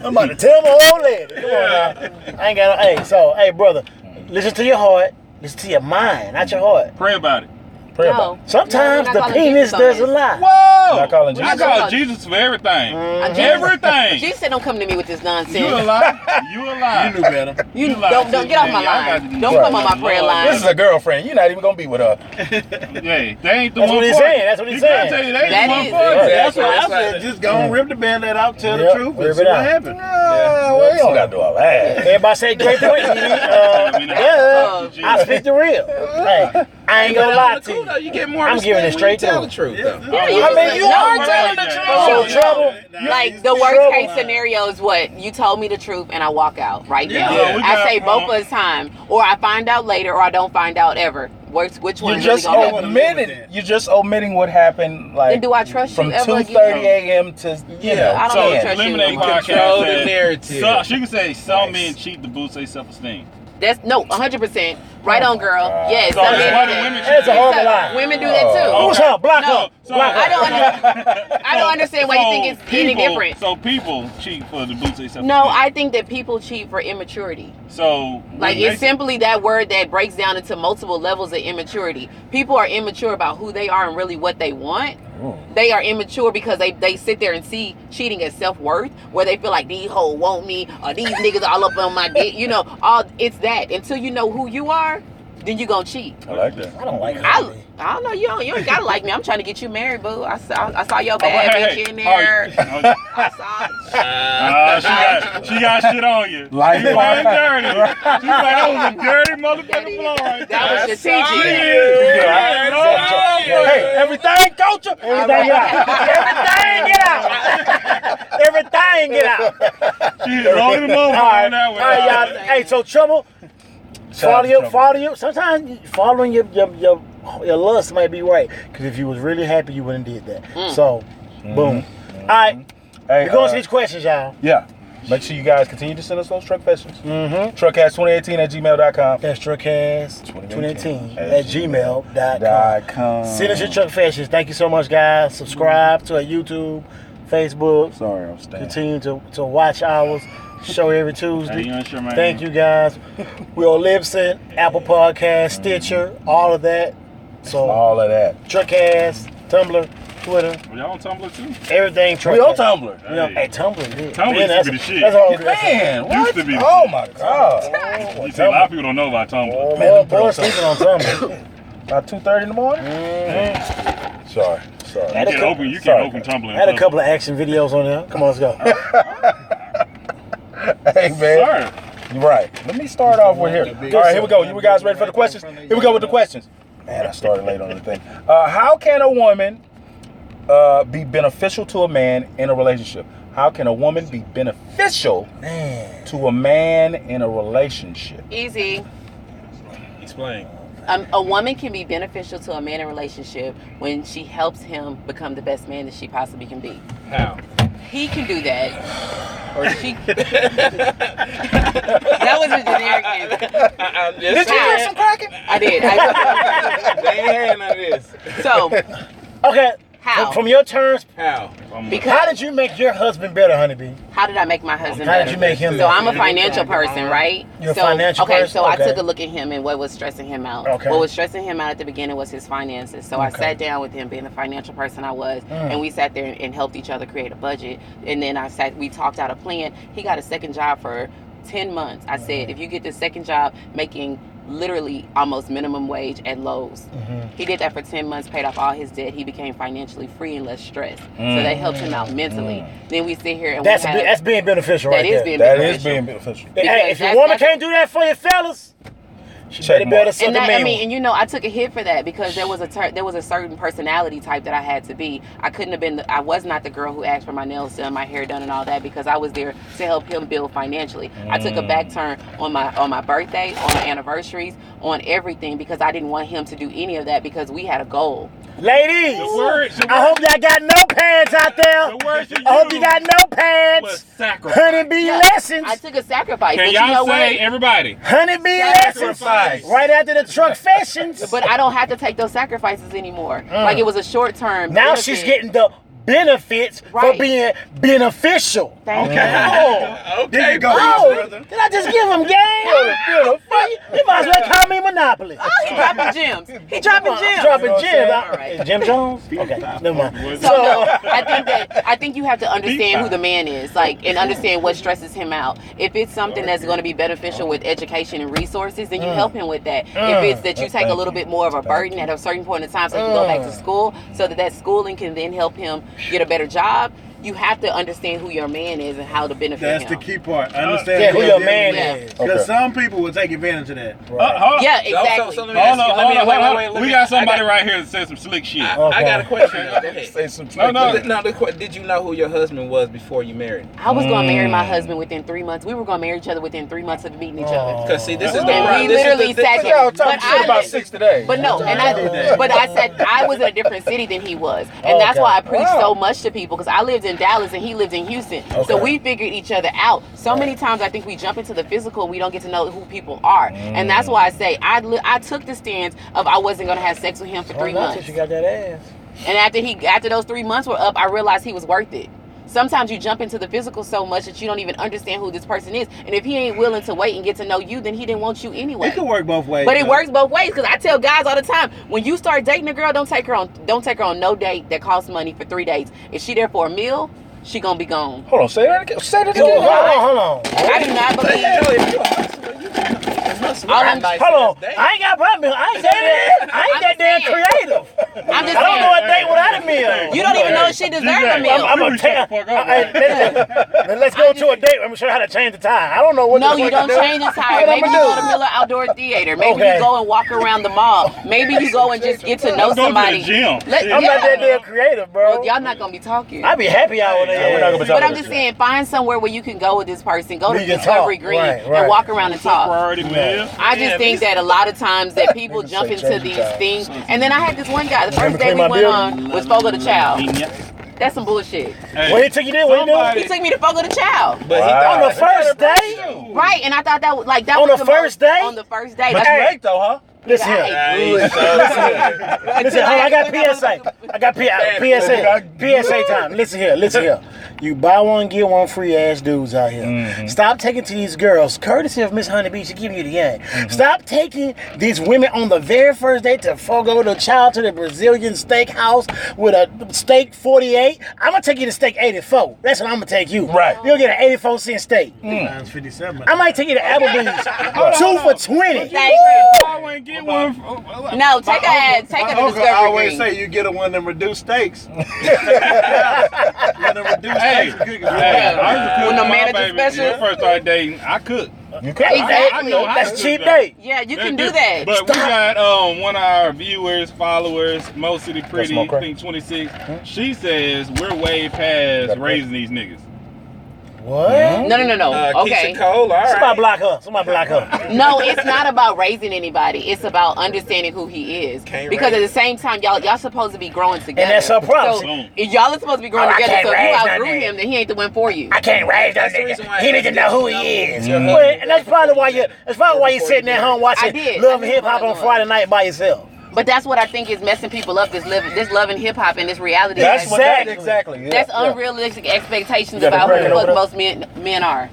I'm about to tell my old lady. Come on now. I ain't got no. Hey, brother, listen to your heart. Listen to your mind, not your heart. Pray about it. Sometimes the penis does a lot. Whoa! Not calling Jesus. I call Jesus for everything. Everything. Jesus said don't come to me with this nonsense. You a lie. You a lie. You knew better. You don't get off my line. Don't come on my prayer line. This is a girlfriend. You're not even gonna be with her. Yeah, they ain't the That's one. what he's saying. That's what he's saying. That's what I said. Just go and rip the band-aid out, tell the truth, and see what happened. Well, you don't gotta do all that. Everybody say great point. I speak the real. Hey, I ain't gonna lie to you. You get more. I'm giving it straight to tell him. the truth. Though. I mean, you are telling the truth. So trouble. Like the worst case scenario is what you told me the truth and I walk out right now. I say both of the time, or I find out later, or I don't find out ever. Which one? You're just omitting what happened. Like, then do I trust from you ever 2:30 a.m. to I don't trust you. Control the narrative. So she can say some men cheat to boost their self-esteem. That's 100%. Right on, girl. Yes. So why do women cheat? That's a horrible lie. Women do that too. Who's her? Block her. I don't understand why you think it's any different. So people cheat for the boost their self-esteem. No, I think that people cheat for immaturity. So like it's simply that word that breaks down into multiple levels of immaturity. People are immature about who they are and really what they want. They are immature because they sit there and see cheating as self-worth, where they feel like these hoes want me or these niggas all up on my dick. It's that. Until you know who you are, then you gonna cheat. I like that. I don't like her. I don't know. You ain't gotta like me. I'm trying to get you married, boo. I saw your bad bitch in there. I saw. She got shit on you. Like you playing dirty. She's like, that was a dirty motherfucking blow right there. That was strategic. Hey, everything, coach. Everything get out. Everything get out. She's rolling them over on that one. All right, y'all. Hey, so trouble. Follow you. Sometimes following your lust might be right, because if you was really happy, you wouldn't did that. So, boom. All right, hey, we're going to these questions, y'all. Yeah. Make sure you guys continue to send us those truck questions. Truckcast2018@gmail.com. That's truckcast2018@gmail.com. Send us your truck fashions. Thank you so much, guys. Subscribe to our YouTube, Facebook. Sorry, I'm staying. Continue to watch ours. Show every Tuesday. Hey, Thank you, guys. We're on Libsyn, Apple Podcast, Stitcher, all of that. So all of that. Truckcast, Tumblr, Twitter. Y'all on Tumblr too? Everything Truckcast. We on Tumblr. Hey, Tumblr. Tumblr used to be the shit. That's all Man, what? Used to be the Oh shit. my God. You see, a lot of people don't know about Tumblr. Man, boy, sleeping on Tumblr. About 2:30 in the morning? Sorry. You can't open Tumblr. I had a couple of action videos on there. Come on, let's go. Hey, man. Sir. You're right. Let me start off with here. All right, here we go. You guys ready for the questions? Here we go with the questions. Man, I started late on the thing. How can a woman be beneficial to a man in a relationship? How can a woman be beneficial to a man in a relationship? Easy. Explain. A woman can be beneficial to a man in a relationship when she helps him become the best man that she possibly can be. How? He can do that. Or she. That was a generic answer. Did you hear some cracking? I did. Man, it is. So. Okay. How? From your terms. How? Because how did you make your husband better, honeybee? How did I make my husband better? How did you make him better? So I'm a financial person, right? You're a financial person? So I took a look at him and what was stressing him out. Okay. What was stressing him out at the beginning was his finances. So I sat down with him, being the financial person I was, and we sat there and helped each other create a budget. And then we talked out a plan. He got a second job for 10 months. I said, if you get this second job making literally almost minimum wage at Lowe's. He did that for 10 months, paid off all his debt. He became financially free and less stressed. So that helped him out mentally. Then we sit here and that's being beneficial, right? That is being beneficial. Hey, if your woman can't do that for you, fellas, she better suck a man. And I took a hit for that because there was a certain personality type that I had to be. I couldn't have been. I was not the girl who asked for my nails done, my hair done, and all that because I was there to help him build financially. I took a back turn on my birthday, on my anniversaries, on everything because I didn't want him to do any of that because we had a goal. Ladies, I hope y'all got no pads out there. I hope you got no pads. Honeybee lessons. I took a sacrifice. Can y'all say everybody? Honeybee lessons. Right after the truck fashions. But I don't have to take those sacrifices anymore. Like it was a short term. Now she's getting the benefits for being beneficial. Thank you. Okay, go. Did I just give him game? You might as well call me Monopoly. He dropping gems. He dropping gems. Dropping gems. All right. Jim Jones? Okay, never mind. So no, I think you have to understand who the man is, like, and understand what stresses him out. If it's something that's going to be beneficial with education and resources, then you help him with that. If it's that you take a little bit more of a burden at a certain point in time, so he can go back to school, so that schooling can then help him get a better job. You have to understand who your man is and how to benefit him. That's the key part. Understand who your man is. Because some people will take advantage of that. Hold on. Yeah, exactly. So let me ask you. Wait. We got somebody right here that said some slick shit. I got a question. Go ahead. Say some Did you know who your husband was before you married? I was going to marry my husband within 3 months. We were going to marry each other within 3 months of meeting each other. Because see, this is And we literally sat here. Y'all talking shit about 6 today. But no, I said I was in a different city than he was, and that's why I preached so much to people, because I lived in Dallas and he lived in Houston. So we figured each other out. So many times I think we jump into the physical, we don't get to know who people are, and that's why I say I took the stance of I wasn't going to have sex with him for 3 months. You got that ass. And after those 3 months were up, I realized he was worth it. Sometimes you jump into the physical so much that you don't even understand who this person is. And if he ain't willing to wait and get to know you, then he didn't want you anyway. It can work both ways. But it works both ways, because I tell guys all the time, when you start dating a girl, don't take her on no date that costs money for 3 days. If she there for a meal, she gonna be gone. Hold on, say that again. Say that again. Hold on. I do not believe. Hold on. I ain't got a problem. I ain't that damn creative. I'm just I don't know a saying. date without a meal. You don't even know if she deserves a meal. I'm gonna tell. Let's go to a date. I'm gonna show you how to change the tire. I don't know what. No, you don't change the tire. Maybe you go to Miller Outdoor Theater. Maybe you go and walk around the mall. Maybe you go and just get to know somebody. I'm I'm not that damn creative, bro. Well, y'all not gonna be talking. I be happy hour there. But I'm just saying, find somewhere where you can go with this person. Go to We can Discovery talk. Green Right. and walk around and talk. Priority meal. I just think that a lot of times that people jump into these things. And then I had this one guy, the first day we went on was Fogo the Child. That's some bullshit. Hey, What he took you there? What he do? He took me to Fogo the Child. But On the first day? Right, and I thought that was like that On was the first day? On the first day. But That's you right. ate though, huh? Listen here. Listen, hold on, I got PSA. I got PSA time. Listen here. You buy one, get one free ass dudes out here. Stop taking to these girls, courtesy of Miss Honeybee, she giving you the game. Stop taking these women on the very first date to Fogo the Child to the Brazilian steakhouse with a steak 48. I'm gonna take you to steak 84. That's what I'm gonna take you. Right. You'll get an 84-cent steak. Mine's 57. I might take you to Applebee's. 2 for 20. Thank you. I wouldn't get one. No, take her to Discovery I always Green. say you get one of them reduced steaks. One of them reduced Hey, steaks. I used to cook With no my manager baby special? when we first started dating. I cook. You can. Exactly. That's cheap date. Yeah, you can do that. But we got one of our viewers, followers, Mo City Pretty, I think 26. She says we're way past raising these niggas. What? No. Okay. Keisha Cole, all Somebody right. block her. No, it's not about raising anybody. It's about understanding who he is. Because at the same time, y'all supposed to be growing together. And that's her problem. So if y'all are supposed to be growing I together, can't so if you raise no outgrew nigga. him, then he ain't the one for you. I can't raise that That's the reason nigga. why He need to know who he is. And that's probably why you're sitting at home watching did. Love I and did Hip Hop on follow Friday night by yourself. But that's what I think is messing people up. This love and hip hop and this reality. That's That's, what that exactly. Yeah, that's yeah. unrealistic expectations You gotta about who break it the fuck over most men are.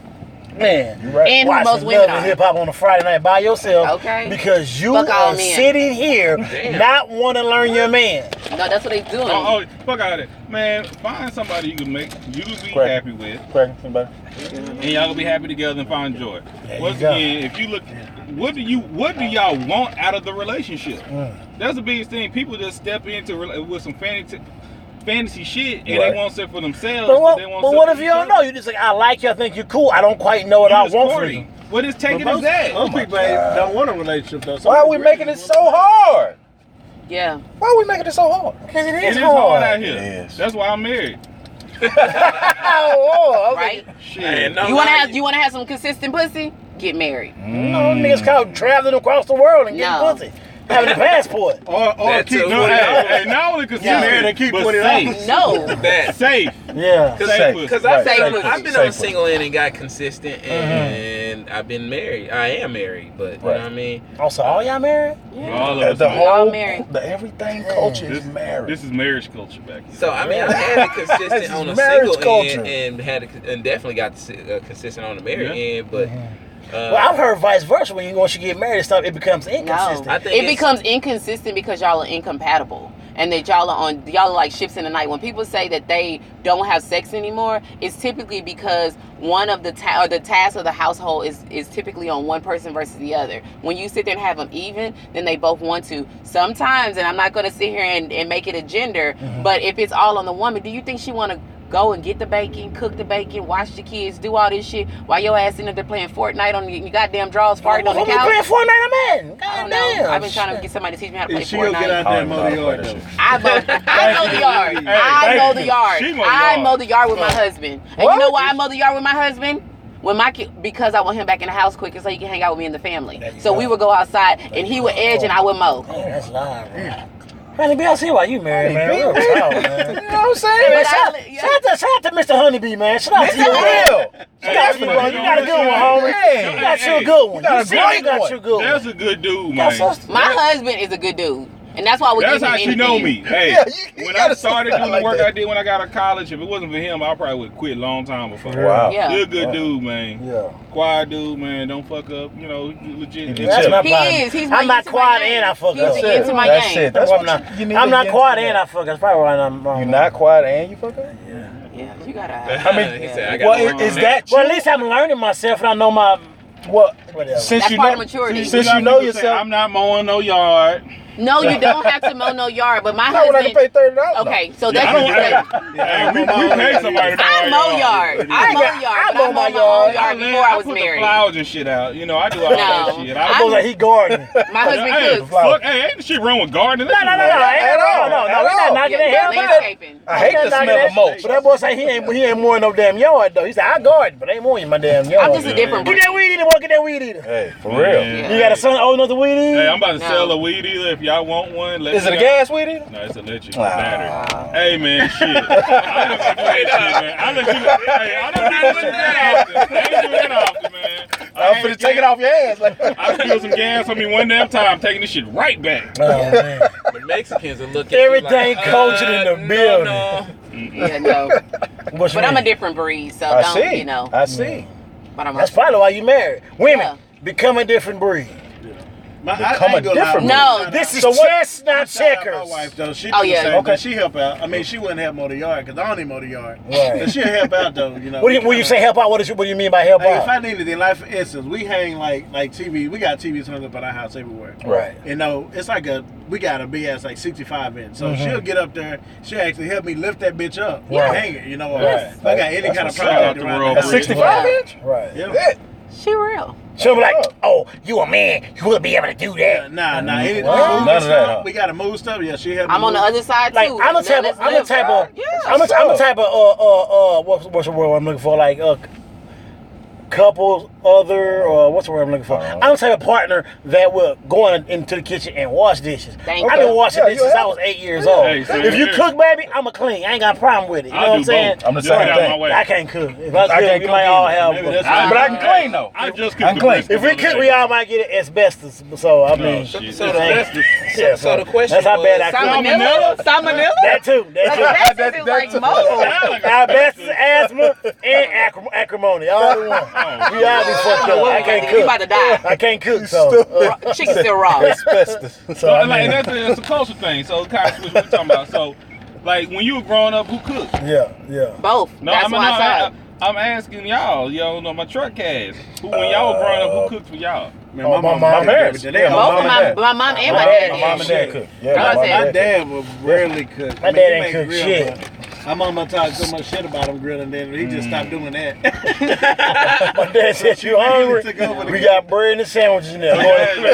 Man, You right. And who watching most women Love and are. Hip Hop on a Friday night by yourself. Okay. Because you Fuck all are men. sitting here not want to learn your man. No, that's what they doing. Oh, fuck out of it. Man, find somebody you can make you be Correct. happy with. Correct. Somebody. And y'all gonna be happy together and find joy. There Once you go. again, if you look, what do y'all want out of the relationship? That's the biggest thing. People just step into with some fantasy shit and they want stuff for themselves. But what, they want but stuff what for if you each don't other. know? You just like, I like you, I think you're cool. I don't quite know what You I just want from courting. you. What is taking Most is that? people don't want a relationship though. Why are we making it so hard? Yeah. Why are we making it so hard? Because it It is is hard out hard. here. It is. That's why I'm married. Oh, okay. Right? Shit. no, You wanna have some consistent pussy? Get married. No, niggas called traveling across the world and getting No. pussy. Having a passport. Or keep No, hey, not only consistent, keep but putting it safe. on. No. That. Safe. Yeah. Because I've been on Safe single end and got consistent, and I've been married. I am married, but you know what I mean. Also, all y'all married? All of us The married. whole, married. the everything culture is married. This is marriage culture back here. So I mean, I had it consistent This on is the marriage single culture. end, and definitely got consistent on the married end, but. Well, I've heard vice versa. Once you get married and stuff, it becomes inconsistent. No. I think It becomes inconsistent because y'all are incompatible. And that y'all are like ships in the night. When people say that they don't have sex anymore, it's typically because one of the tasks of the household is typically on one person versus the other. When you sit there and have them even, then they both want to. Sometimes, and I'm not going to sit here and make it a gender, but if it's all on the woman, do you think she want to go and get the bacon, cook the bacon, watch the kids, do all this shit while your ass in there playing Fortnite on your goddamn drawers, farting on the couch? playing Fortnite, man. I don't know. I've been trying to get somebody to teach me how to play She'll get Fortnite. out there and mow the yard, though. I mow the yard. Hey, I thank mow the you. yard. She mow the I yard. mow the yard with my husband. And you know why I mow the yard with my husband? When my kid, because I want him back in the house quicker so he can hang out with me and the family. So we would go outside and he would edge and I would mow. Man, that's live, man. Honeybee, I see why you married, man. Real talk, man. You know what I'm saying? Man, shout out to Mr. Honeybee, man. Shout out to you, man. Real. Shout out to you, bro. You got a good one, homie. Hey, You got you a good one. you got a great You got one. you a good one. That's a good dude, Got man. some- My husband is a good dude. And that's why we That's give him how she anything. know me. Hey, Yeah, you when I gotta started say doing that the work like I did when I got out of college, if it wasn't for him, I probably would have quit a long time before. Wow. Yeah. You're a good dude, man. Yeah. Quiet dude, man. Don't fuck up. You know, you legit. He That's my He problem. is. He's my I'm not into my quiet game. and I fuck He's up. the into my That's game. it. That's what you need I'm to not get quiet into and that. I fuck up. That's probably why I'm wrong. You're not quiet and you fuck up? Yeah, you gotta. I mean, He said, I got well, to work is on that Well, true? at least I'm learning myself and I know my. Well, Whatever. since That's you part know, of maturity. since you know yourself, I'm not mowing no yard. No, you don't have to mow no yard. But my not when I can husband. pay $30. Okay, so Yeah, I that's don't. Hey, we pay somebody to I mow mow our yard. I mow yard. I but mow I mow my my yard. own yard before I was put married. the flowers and shit out. You know, I do all that No. shit. I was like, he gardening. My husband Hey, cooks. fuck, hey, ain't shit wrong with gardening. No, ain't At no, all. we're not knocking that hell. Landscaping. I hate the smell of mulch. But that boy say he ain't mowing no damn yard though. He said I garden, but I ain't mowing my damn yard. I'm just a different Get breed. that weed eater, boy. Get that weed eater. Hey, for real. Yeah. You got a son old enough to weed eat? Hey, I'm about to No. sell a weed eater. If y'all want one, let Is me it a know. gas weed eater? No, it's electric. Wow. Battery. Hey man, shit. I let you do that shit, man. I let you. Hey, I don't do that often. I ain't do that often, man. I'm finna take it off your hands. I spilled some gas on me one damn time, taking this shit right back. Oh, man. The Mexicans are looking. Everything cultured in the building. No. Yeah, no. What you But I'm a mean? different breed, so I don't, see. you know. I see. But I'm That's probably why you married. Women Yeah. become a different breed. Become a different No, This is So what- chestnut checkers. My wife though, she Oh, do yeah. the same Okay. thing. She help out. I mean, she wouldn't help mow the yard because I don't even mow the yard. Right. But she'll help out though, you know. What do you say help out? What do you mean by help Like, if out? I need anything, like for instance, we hang like TV. We got TVs hung up at our house everywhere. Right. You know, it's like we got a big ass like 65 inch. So she'll get up there. She'll actually help me lift that bitch up, Yeah. hang it. You know, Right. if I got any That's kind of what's up. Shout out project to around World the A house. 65 Yeah. inch? Right. Yeah. Yeah. she real. She'll be like, oh, you a man. You will be able to do that. Nah. Anything Well, none of that, huh? We gotta move stuff. Yeah, she help me. I'm on the move. other side Like too. I'm the type of Let's I'm the live. type of Yeah. I'm the type of what's the word I'm looking for? Like couples, what's the word I'm looking for? I'm the type of partner that will go into the kitchen and wash dishes. Thank I've you. been washing Yeah, dishes since I was 8 years old. Hey, same If you here. cook, baby, I'ma clean. I ain't got a problem with it. You know I what do I'm saying? both. I'm the Just same get out thing. my way. I can't cook. If I I cook, can't we cook might all either. have. Maybe that's But I can clean though. I just I'm cooked clean. If we cook, we all might get asbestos. So I mean, shit. So Thank the, yeah, so the question that's how bad I was- cook. Salmonella? That too. Asbestos is like mold. Asbestos, asthma, and acrimony. All in one. We all be fucked up. I can't You about cook. to die. I can't cook, so. Chicken still raw. Asbestos. So I like, mean, that's a culture thing. So kind of switch what we're talking about. So, like when you were growing up, who cooked? yeah. Both. No, That's why I said. I'm asking y'all. Y'all know my truck cast. Who when y'all were growing up, who cooked for y'all? Man, Oh, my mom. parents. They Yeah, all- Both mom of and my dad. mom and my My dad. mom and dad cook. Yeah, I my said- My dad will rarely cook. My I mean, dad he ain't make cook grill, shit. but My mama talked so much shit about him grilling, then he just stopped doing that. My dad said, you hungry? took over the We got bread and sandwiches in there.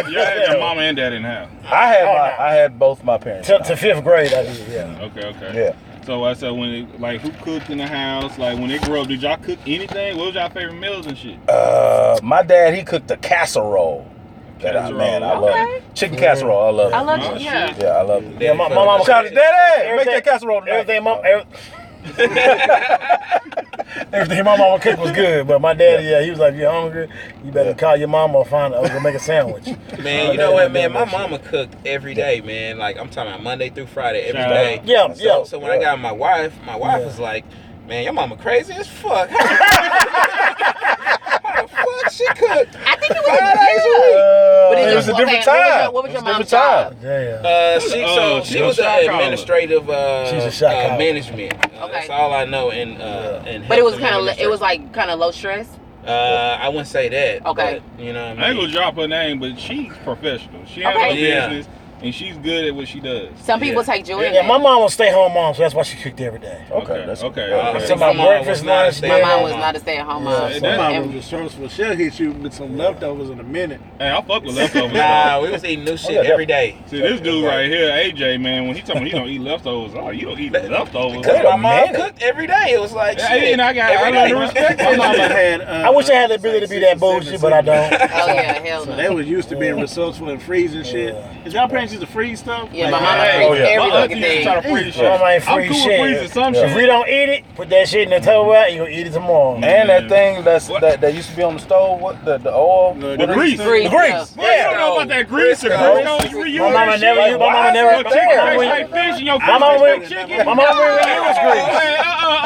You had your mama and dad in the house. I had both my parents. To 5th grade, I did, yeah. Okay. Yeah. So I said, who cooked in the house? Like when they grew up, did y'all cook anything? What was y'all favorite meals and shit? My dad, he cooked a casserole. Man, I love it. Chicken casserole, I love it. I love it. Yeah. Yeah, I love it. Yeah, my mama. Shout out to Daddy. Make that casserole tonight. Everything my mama cooked was good, but my daddy, he was like, "You hungry? You better call your mama or find her. Go make a sandwich." Man, you know what, man? My mama cooked every day, man. Like I'm talking about Monday through Friday, every day. Yeah. So when I got my wife was like, "Man, your mama crazy as fuck." How the fuck she cooked? I think it was 5 days a week. But it was a different time. What was your mom's time? job? She was an administrative She's a shot caller. management. That's all I know. And but it was kind of low stress. I wouldn't say that. Okay. But, you know what I ain't gonna drop her name, but she's professional. She has no business, and she's good at what she does. Some people take joy in Yeah, that. my mom was a stay-home mom, so that's why she cooked every day. Okay. So my breakfast, lunch, My mom was not a stay-at-home mom. My mom was resourceful. She'll hit you with some leftovers in a minute. Hey, I fuck with leftovers. Nah, we was eating new shit every day. See, this dude right here, AJ, man, when he told me he don't eat leftovers, you don't eat leftovers. Because my mom cooked every day. It was like, shit. And I learned to respect My mama that. had. I wish I had the ability to be that bullshit, but I don't. Oh yeah, hell So no. they was used to being resourceful and freezing shit. Is y'all parents used to freeze stuff? Yeah, Like, my mama Hey, freezed every my fucking auntie used to try thing. to freeze shit. Mama ain't I'm free cool with shit. freezing some If shit. we don't eat it, put that shit in the Tupperware, you gonna eat it tomorrow. And that thing that used to be on the stove, what the oil? The grease. The grease. Well, you don't know about that grease. The grease don't reuse My mama that shit. never, my mama never, Your chicken tastes like fish and your fish My mama tastes went, like chicken. my mama went reuse grease.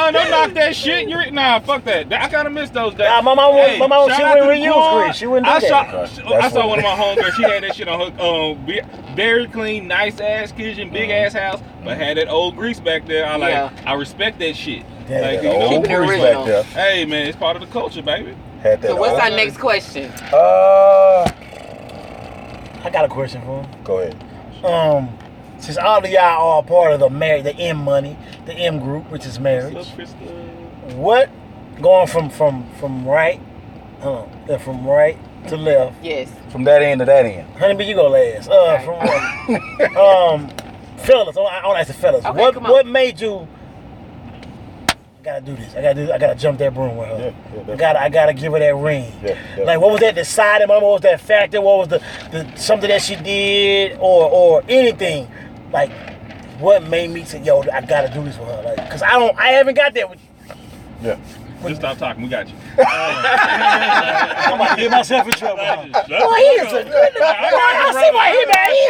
Don't knock that shit. Nah, fuck that. I kind of miss those days. Nah, my mama Hey, she shout out went to the reuse corn. grease. She wouldn't do I that. saw one of my homegirls. She had that shit on her very clean, nice ass kitchen, big ass house, but had that old grease back there. I respect that shit. Yeah, Like, that you know, Keep it Grease original. back there. hey man, it's part of the culture, baby. Had that So what's old- our next question? I got a question for him. Go ahead. Since all of y'all are part of the M money, the M group, which is marriage, what going from right, from right to left? Yes. From that end to that end. Honeybee, you go last. From fellas, I want to ask the fellas. Okay, come on. What made you? I gotta do this. I gotta jump that broom with her. I gotta give her that ring. Like, what was that deciding moment? What was that factor? What was the something that she did or anything? Like, what made me say, yo, I gotta do this with her? Like, cause I haven't got that with. Yeah. Just stop talking. We got you. I'm about to get myself in trouble. Boy, he is a good nigga. I see why he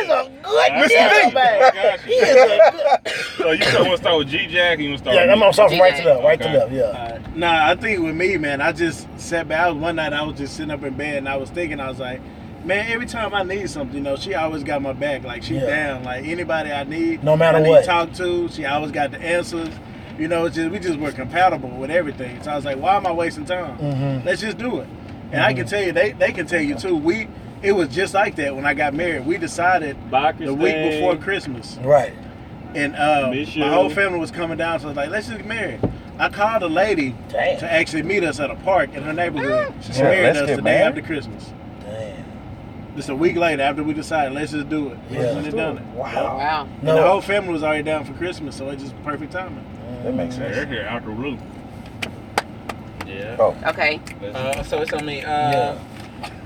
is a good nigga, man. He is a good. So you want to start with G-Jack and you want to start Yeah, with I'm starting from right to left. Right to Okay. left, yeah. Nah, I think with me, man, I just sat back. One night I was just sitting up in bed and I was thinking, I was like, man, every time I need something, she always got my back. Like, she down. Like, anybody I need, No matter I need what. to talk to, she always got the answers. We just were compatible with everything. So I was like, why am I wasting time? Mm-hmm. Let's just do it. And I can tell you, they can tell you too. It was just like that when I got married. We decided the week before Christmas. Right. And my whole family was coming down, so I was like, let's just get married. I called a lady to actually meet us at a park in her neighborhood. She married us the day after Christmas. Damn. Just a week later, after we decided, let's just do it. Let's done it. Wow. And the whole family was already down for Christmas, so it's just perfect timing. That makes sense. They're here, Alka Blue. Yeah. Oh. Okay. So it's on me.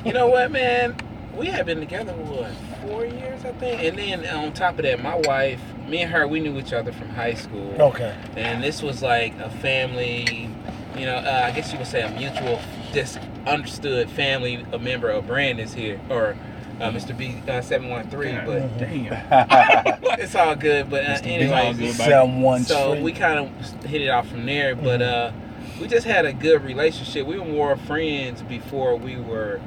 You know what, man? We have been together, 4 years, I think? And then on top of that, my wife, me and her, we knew each other from high school. Okay. And this was like a family, I guess you would say a mutual, just understood family, a member of Brandon's here, or Mr. B 713, but Damn. it's all good. But anyways, so we kind of hit it off from there. But we just had a good relationship. We were more friends before we were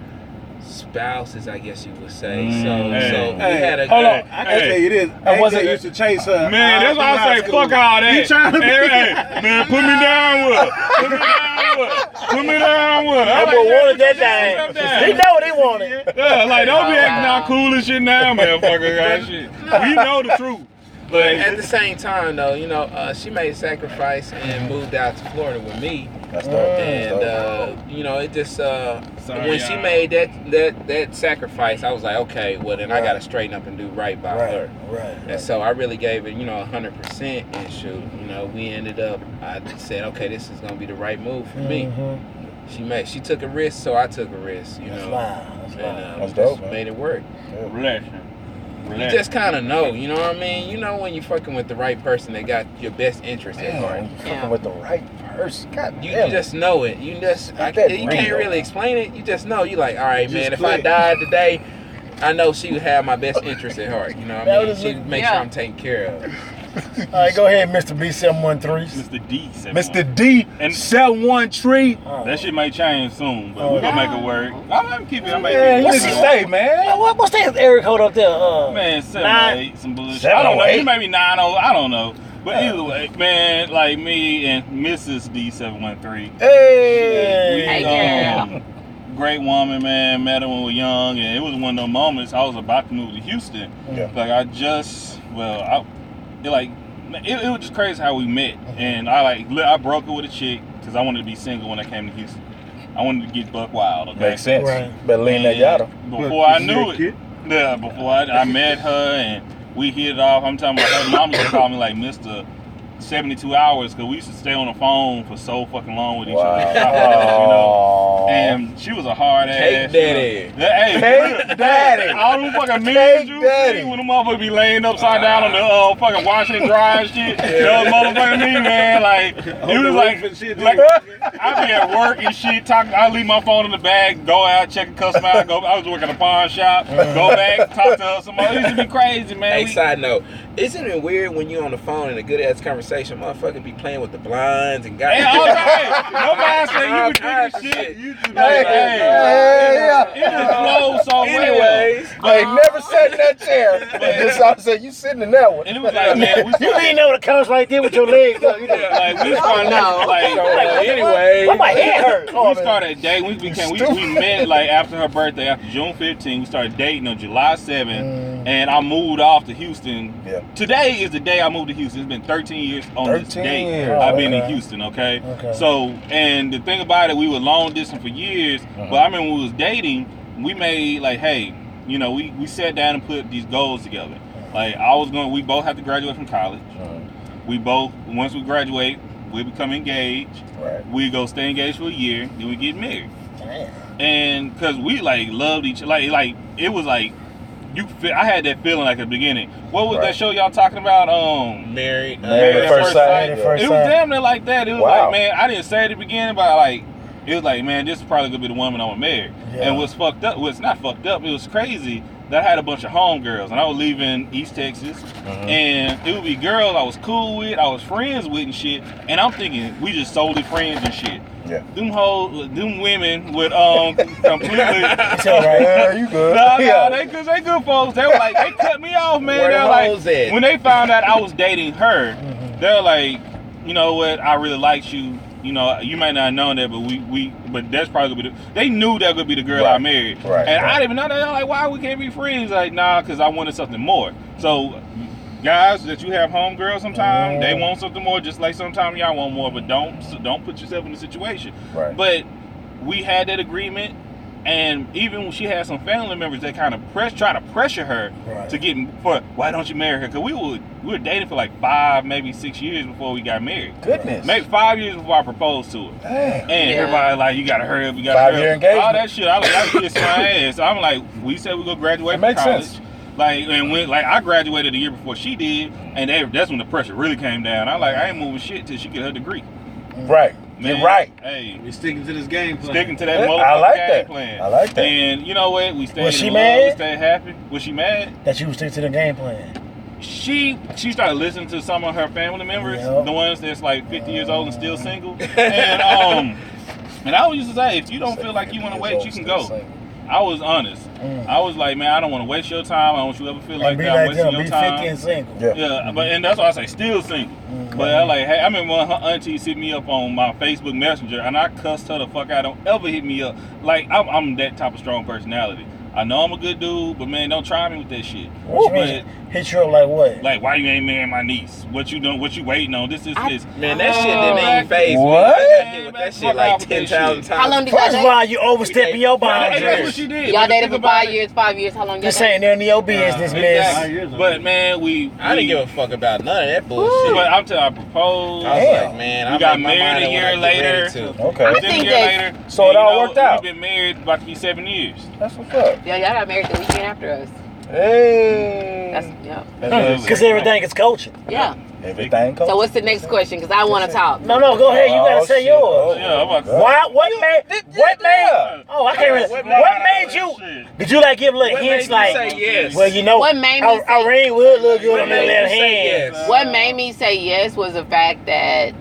spouses, I guess you would say. So we had a Hold on, good. I can tell you this. AJ used to chase her. Man, that's why I say fuck all that. You trying to be man, put me down with her. Put me down with her. That boy wanted that thing. He know what he wanted. Yeah, like, don't be acting all cool and shit now, man. Fucker, guys, shit. We know the truth. But at the same time, though, she made a sacrifice and moved out to Florida with me. That's dope. And it just when she made that sacrifice, I was like, okay, well then I gotta straighten up and do right by her. Right. And so I really gave it, 100%. And shoot, we ended up. I said, okay, this is gonna be the right move for me. She took a risk, so I took a risk. You know. That's dope. Made it work. Relation. You just kind of know, you know what I mean? You know when you're fucking with the right person that got your best interest at heart. When you're fucking with the right person. God You damn. just know it. You can't really explain it. You just know. You like, all right, man, if I click. died today, I know she would have my best interest at heart. You know what I mean? She would make sure I'm taken care of. All right, go ahead, Mr. B713. Mr. D. Mr. D. And 713. that shit may change soon, but we're gonna make it work. I'm keep it. Man, you stay, man. What's that Eric hold up there? Man, 708, some bullshit. 708? I don't know. You may be 90. I don't know. But either way, man, like me and Mrs. D713. Hey. Great woman, man. Met her when we were young, and it was one of those moments. I was about to move to Houston. Yeah. Like it was just crazy how we met, and I broke it with a chick because I wanted to be single when I came to Houston. I wanted to get buck wild. Okay, Makes sense. Right. Better lean that yada. Before I knew it, before I met her and we hit it off. I'm talking about her mom used to call me like Mr. 72 hours because we used to stay on the phone for so fucking long with each other. You know? And she was a hard ass. Cake daddy. Cake daddy. All them fucking memes you daddy. see when the motherfucker be laying upside down on the fucking washing and dry and shit. That motherfucking me, man. Like, it was like I be at work and shit. I leave my phone in the bag, go out, check a customer out. I was working at a pawn shop, go back, talk to her some more. It used to be crazy, man. Hey, side note, isn't it weird when you on the phone in a good ass conversation, motherfucker be playing with the blinds and guys? Hey, nobody say you can do this shit. You just it just flows so Anyways, I ain't never sat in that chair. I said, you sitting in that one. And it was like, man, You lean over the couch right there with your legs up. You know, like we started anyway, my head hurt. We started dating. We met like after her birthday, after June 15th. We started dating on July 7th, and I moved off to Houston. Yeah. Today is the day I moved to Houston. It's been 13 years on this 13 day. years. I've been in Houston. Okay. So, and the thing about it, we were long distance for years. But I remember when we was dating, we made like, hey, you know, we sat down and put these goals together. Like we both have to graduate from college. We both, once we graduate, we become engaged. Right. We go stay engaged for a year, then we get married. Damn. And because we like loved each other, like it was like I had that feeling like at the beginning. What was that show y'all talking about? Married at First Sight. It was damn near like that. It was like, man, I didn't say it at the beginning, but like it was like, man, this is probably gonna be the woman I'm gonna marry. Yeah. And what's fucked up, what's not fucked up, it was crazy that I had a bunch of homegirls, and I was leaving East Texas, and it would be girls I was cool with, I was friends with and shit, and I'm thinking we just solely friends and shit. Yeah. Them women would completely. Yeah, you good. No, they good folks. They were like, they cut me off, man. Where They were the like, hoes at? when they found out I was dating her, they're like, you know what? I really liked you. You know, you might not have known that, but that's probably gonna be they knew that would be the girl I married. Right. And I didn't even know that. They're like, why we can't be friends? Like, nah, because I wanted something more. So, guys, that you have homegirls sometimes, they want something more, just like sometimes y'all want more, but don't put yourself in a situation. Right. But we had that agreement, and even when she had some family members that kind of try to pressure her to get why don't you marry her? Because we were dating for like 5, maybe 6 years before we got married. Goodness. Maybe 5 years before I proposed to her. Dang. And everybody like, you gotta hurry up, you gotta hurry up. 5-year engagement. All that shit, I kissed my ass. I'm like, we said we go graduate from college. Sense. Like, and when I graduated a year before she did, and that's when the pressure really came down. I like, I ain't moving shit till she get her degree. Right. Man, you're right. Hey, We sticking to this game plan. sticking to that motherfucking I like game that. plan. I like that. And you know what? We stayed Was she in love, mad? we stayed happy. Was she mad? That you would stick to the game plan. She started listening to some of her family members, Yep. the ones that's like 50 years old and still single. And I was used to say, if you don't feel like you want to wait, you can go. I was honest. I was like, man, I don't want to waste your time. I don't want you to ever feel like be that. I'm like wasting them, your be time. 50 and single. Yeah, and that's why I say still single. But I like, hey, I remember when her auntie hit me up on my Facebook Messenger, and I cussed her the fuck out. Don't ever hit me up. Like I'm that type of strong personality. I know I'm a good dude, but man, don't try me with that shit. But Hit you up like what? Like, why you ain't marrying my niece? What you doing? What you waiting on? This. Man, that shit didn't even phase me. What? I got hit with that shit like 10,000 times. How long did y'all First date? of all, you overstepping your That's what boundaries. she did. Y'all dated for 5 years, 5 years. How long y'all This dated? ain't none of your business, miss. Exactly. But man, I didn't give a fuck about none of that bullshit. But I'm telling you, I proposed. I was like, man, We I got make my married mind a up when year I get later. ready to. Okay. I Then think a year that- later, So it all worked out. We've been married about to be 7 years. That's what's up. Yeah, y'all got married the weekend after us. Hey. That's yeah. Because everything is coaching. Yeah. Everything comes. So what's the next question? Because I want to talk. No, go ahead. You gotta say shit. yours. Yeah, I'm about to. Why? What made? Oh, I can't remember. What made you? Did you like give little What hints made you like? say yes? Well, you know, What made me say- a ring would look good on that made left you say hand. yes? What made me say yes was the fact that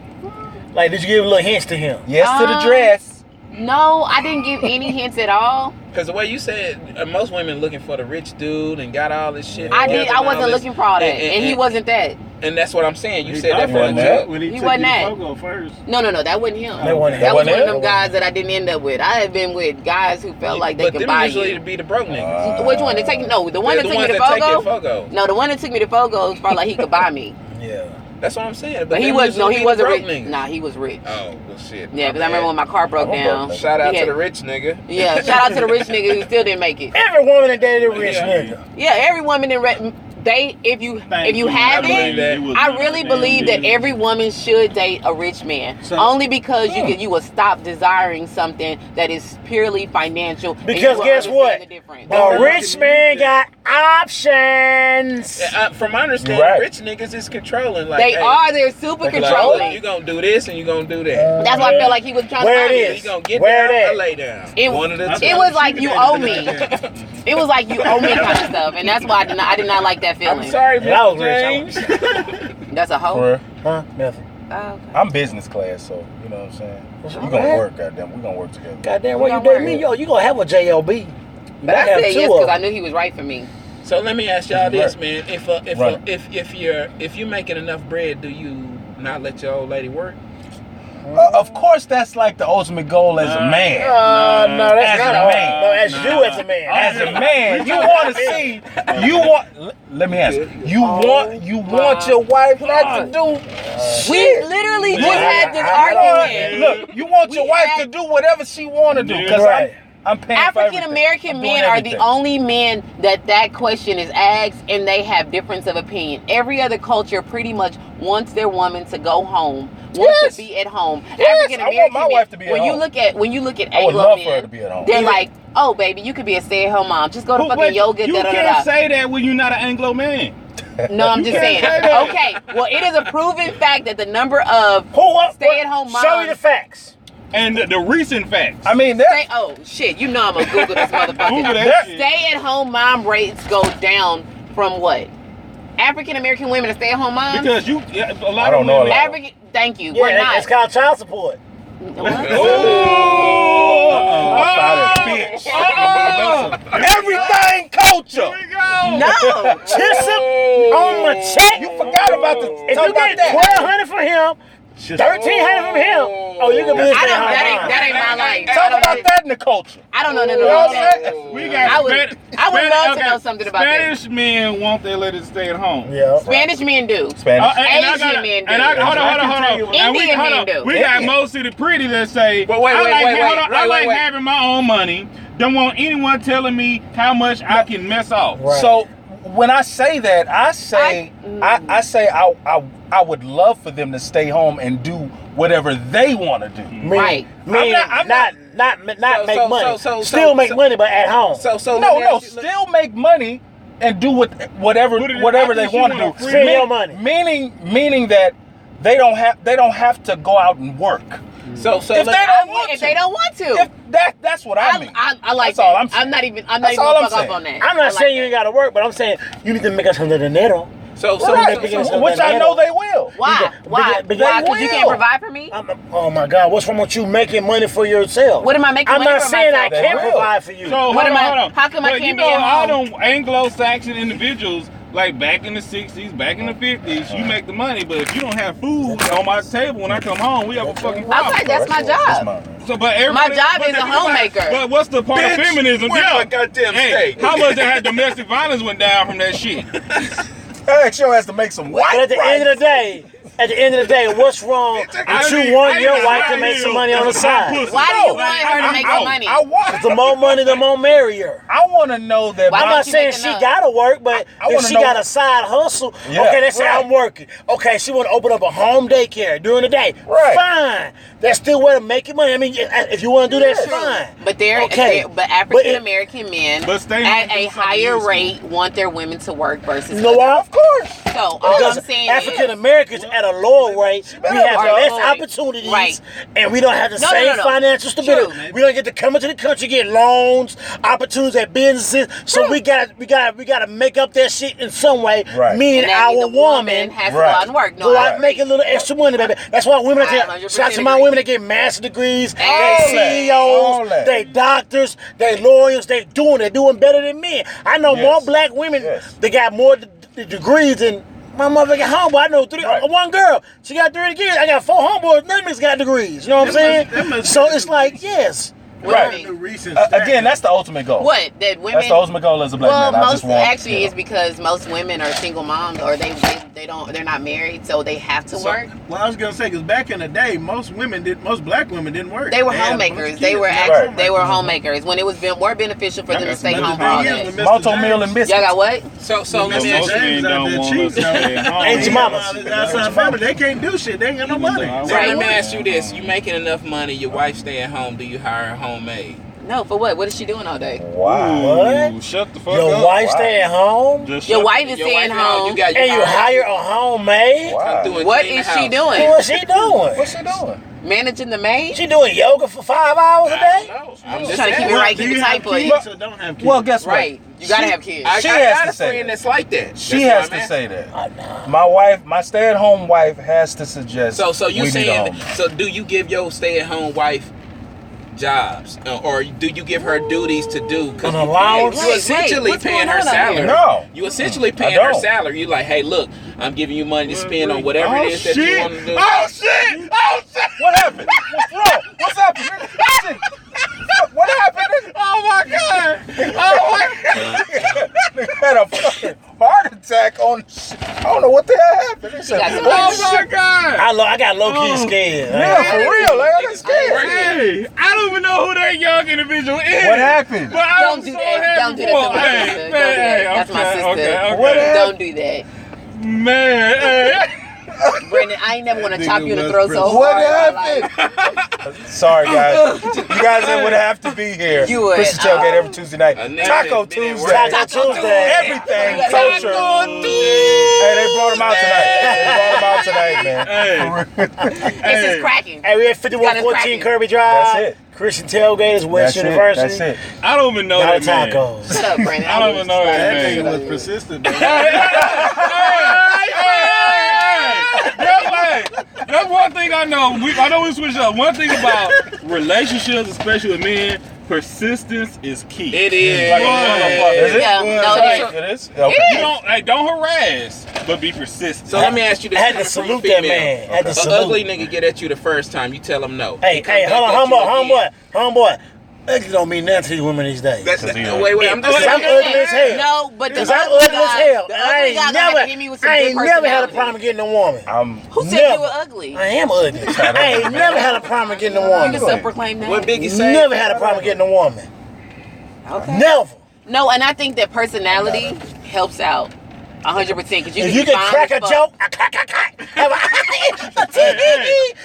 Like, did you give little hints to him? Yes to the dress. no, I didn't give any hints at all. Because the way you said, most women looking for the rich dude and got all this shit. I together did. I and wasn't all this. looking for all that, and he wasn't that. And that's what I'm saying. You said that He for wasn't the that. joke. When he He took wasn't you that. to Fogo first. No, that wasn't him. That wasn't That him. was one of That them wasn't guys that I didn't end up with. I have been with guys who felt like they But could them buy usually you. be the broke niggas. Which one? The one that The took me ones to that take your Fogo? Fogo. No, the one that took me to Fogo felt like he could buy me. Yeah. That's what I'm saying. But he them was usually he be wasn't the rich. broke niggas. Nah, he was rich. Oh, well, shit. Yeah, because I remember when my car broke I'm a down. broke nigga. Shout out he to had- the rich nigga. Yeah, shout out to the rich nigga who still didn't make it. Every woman that dated a rich Yeah. nigga. Yeah, every woman in date if you have believe that. it, I really believe that every woman should date a rich man. So- Only because you will stop desiring something that is purely financial. and you Because will guess understand what? the difference. A rich man got options. From my understanding, Right. rich niggas is controlling. Like, They hey, are. They're super like, controlling. you gonna do this and you gonna do that. That's why I felt like he was trying Where to it buy is? me. You gonna get Where down that? or lay down. It- One of the two. It was like you owe me. It was like you owe me kind of stuff, and that's why I did not like that feeling. I'm sorry, Yeah, I was Mr. rich. James. That's a hoe. For- Huh? Nothing. Oh, okay. I'm business class, so you know what I'm saying. You gonna work, goddamn. We gonna work together. Goddamn, We where you gonna date me? Yo, you gonna have a JLB. But I said yes because I knew he was right for me. So let me ask y'all this, Right. man. If you're making enough bread, do you not let your old lady work? Of course, that's like the ultimate goal as a man. No, that's As not a all. man. No, as you as a man. As a man, you want to see. You want. Let me ask you. You want your wife not to do. We literally just had this argument. Look, you want your We wife had- to do whatever she want to do. Because Right. I'm paying for African everything. American I'm doing men are the everything. only men that question is asked, and they have difference of opinion. Every other culture pretty much wants their woman to go home, wants Yes. to be at home. Yes, African I want American my men, wife to be at when you home. look at I would Anglo love for her men, to be at home. they're like, oh baby, you could be a stay-at-home mom. Just go to fucking Wait, yoga. you Da, da, da, can't da. say that when you're not an Anglo man. No, I'm just saying. can't say that. Okay, well, it is a proven fact that the number of What? stay-at-home Show me the moms. facts. And the recent facts. I mean, that. Oh shit! You know I'm gonna Google this Google motherfucker. that shit. Stay-at-home mom rates go down from what? African American women to stay-at-home moms. Because a lot I don't of know a women. lot. African. Thank you. Yeah, We're not. it's called child support. What? Bitch. Everything culture. No. Tissa on my check. You forgot about the. If Talk you about get that. $1,200 from him, $1,300 from him, oh, you can be a I don't. stay-at-home That ain't my life. Talk about that in the culture. I don't know nothing You know about what I'm that. saying? We got I would love to know something about that. Spanish men want their ladies to stay at home. Yeah. Spanish men do. Spanish. Asian men do. Hold on. And Indian men do. We got most of the pretty that say, But wait, I like wait. having my own money. Don't want anyone telling me how much I can mess off. Right. So when I say that, I say I would love for them to stay home and do whatever they want to do. Right. I'm not not make so- money. so- Still make so- money, but at home. So let me No, ask you- still make money and do whatever Put it in- whatever I they think she want to want do. a Spend your money. Meaning that they don't have to go out and work. So If they don't want If to. they don't want to. If that's what I mean. I like That's all that. I'm saying. I'm not even That's gonna all I'm fuck off saying. on that. I'm I not like saying you that. ain't got to work, but I'm saying you need to make us some dinero. Which I know they will. Why? Why? Because Why? Because you will. can't provide for me? Oh my God, what's wrong with you making money for yourself? What am I making I'm money not for saying I myself? can't They will. provide for you. So What am I- hold on. how come I But can't you be know, at all home? them Anglo-Saxon individuals, like back in the 60s, back in the 50s, you make the money, but if you don't have food on my table when I come home, we have a fucking problem. Okay, that's my job. So, but everybody, job but is a think homemaker. about- But what's the part of feminism? where's my goddamn steak? How much that had domestic violence went down from that shit? Show has to make some white. But at the end of the day, what's wrong with you want your wife to make some money on the side? Why do you want her to make some money? The more money, the more merrier. I want to know that. I'm not saying she gotta work, but if she got a side hustle, okay, let's say I'm working. Okay, she want to open up a home daycare during the day. Right. Fine. That's still way to make your money. I mean, if you want to do that, fine. But but African American men at a higher rate want their women to work versus. You know why? Of course. So all I'm saying African Americans at a lower rate, we have less opportunities, and we don't have the same financial stability. We don't get to come into the country, get loans, opportunities at businesses. So we gotta make up that shit in some way. Right. Meaning our woman has to go out and work. Go out and make a little extra money, baby. That's why women shout out to my women that get master degrees, they CEOs, they doctors, they lawyers, they're doing better than men. I know more black women that got more degrees than my motherfucking homeboy. I know one girl, she got 3 degrees. I got 4 homeboys, none of them got degrees. You know what I'm saying? So it's like, yes. Right. Again, that's the ultimate goal. What? That women. That's the ultimate goal as a black man. It's because most women are single moms, or they're not married, so they have to work. Well, I was gonna say, because back in the day, most black women didn't work. They were homemakers. They were homemakers when it was more beneficial for them to stay home for all day. Multi-meal and biscuits. Y'all got what? So let me ask you. Ain't your mama. They can't do shit. They ain't got no money. So let me ask you this: you making enough money? Your wife stay at home? Do you hire her homemade? No, for what? What is she doing all day? Wow. What? Shut the fuck up. Your wife stay at home? Your wife is staying home. And you hire a homemaid? Wow. What is she doing? What's she doing? What's she doing? Managing the maid? She doing yoga for 5 hours a day? I'm just trying to keep it right, keep it tight for you. Don't have kids? Well, guess what? Right. You gotta have kids. She I has got to a say friend that. that's like that. She has to say that. My wife, my stay-at-home wife, has to suggest. So you saying? So do you give your stay-at-home wife jobs, or do you give her duties to do? Because you essentially paying her salary. No, you essentially paying her salary. You like, hey, look, I'm giving you money to spend on whatever it is that you want to do. Oh shit! What happened? What's wrong? What's happening? What happened? Oh my god! Had a fucking heart attack on. I don't know what the hell happened. Said, oh my god! I got low key scared. Yeah, for real. Like, I got scared. Hey, I don't even know who that young individual is. What happened? But Don't do that. Don't do that to my sister. That's my sister. Okay. Don't do that. Man, hey. Brandon, I ain't never want to chop you in the throat so What hard. happened? Sorry, guys. You guys would have to be here. You would. Christian Tailgate every Tuesday night. Taco Tuesday. Everything culture. Hey, they brought him out tonight. Man. This is cracking. Hey, we at 5114 Kirby Drive. That's it. Christian Tailgate, West University. That's it. I don't even know that man. Tacos. Shut up, Brandon. I don't even know that That man. nigga was persistent. That's one thing I know. I know we switched up. One thing about relationships, especially with men, persistence is key. It is. Like a motherfucker. Is it? Yeah, It is? Okay. Don't harass, but be persistent. So let me ask you this. I had to salute that man. I had to An salute. ugly nigga get at you the first time, you tell him no. Hey, hold on, homeboy. Ugly don't mean nothing to these women these days. Wait, I'm just Because I'm ugly as hell. No, but Because I'm ugly as hell. I ain't never never had a problem getting a woman. Who said you were ugly? I am ugly. I ain't never had a problem getting a You woman. can self-proclaim that. What Biggie say? Never had a problem getting a woman. Okay. Never. No, and I think that personality helps out 100%. Because If you can crack a joke,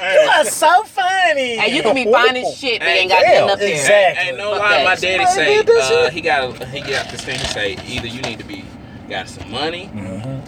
you are so funny. And you can be fine as shit, but ain't got nothing up there. Exactly. Ain't no lie, my daddy say he got this thing. He say either you need to got some money,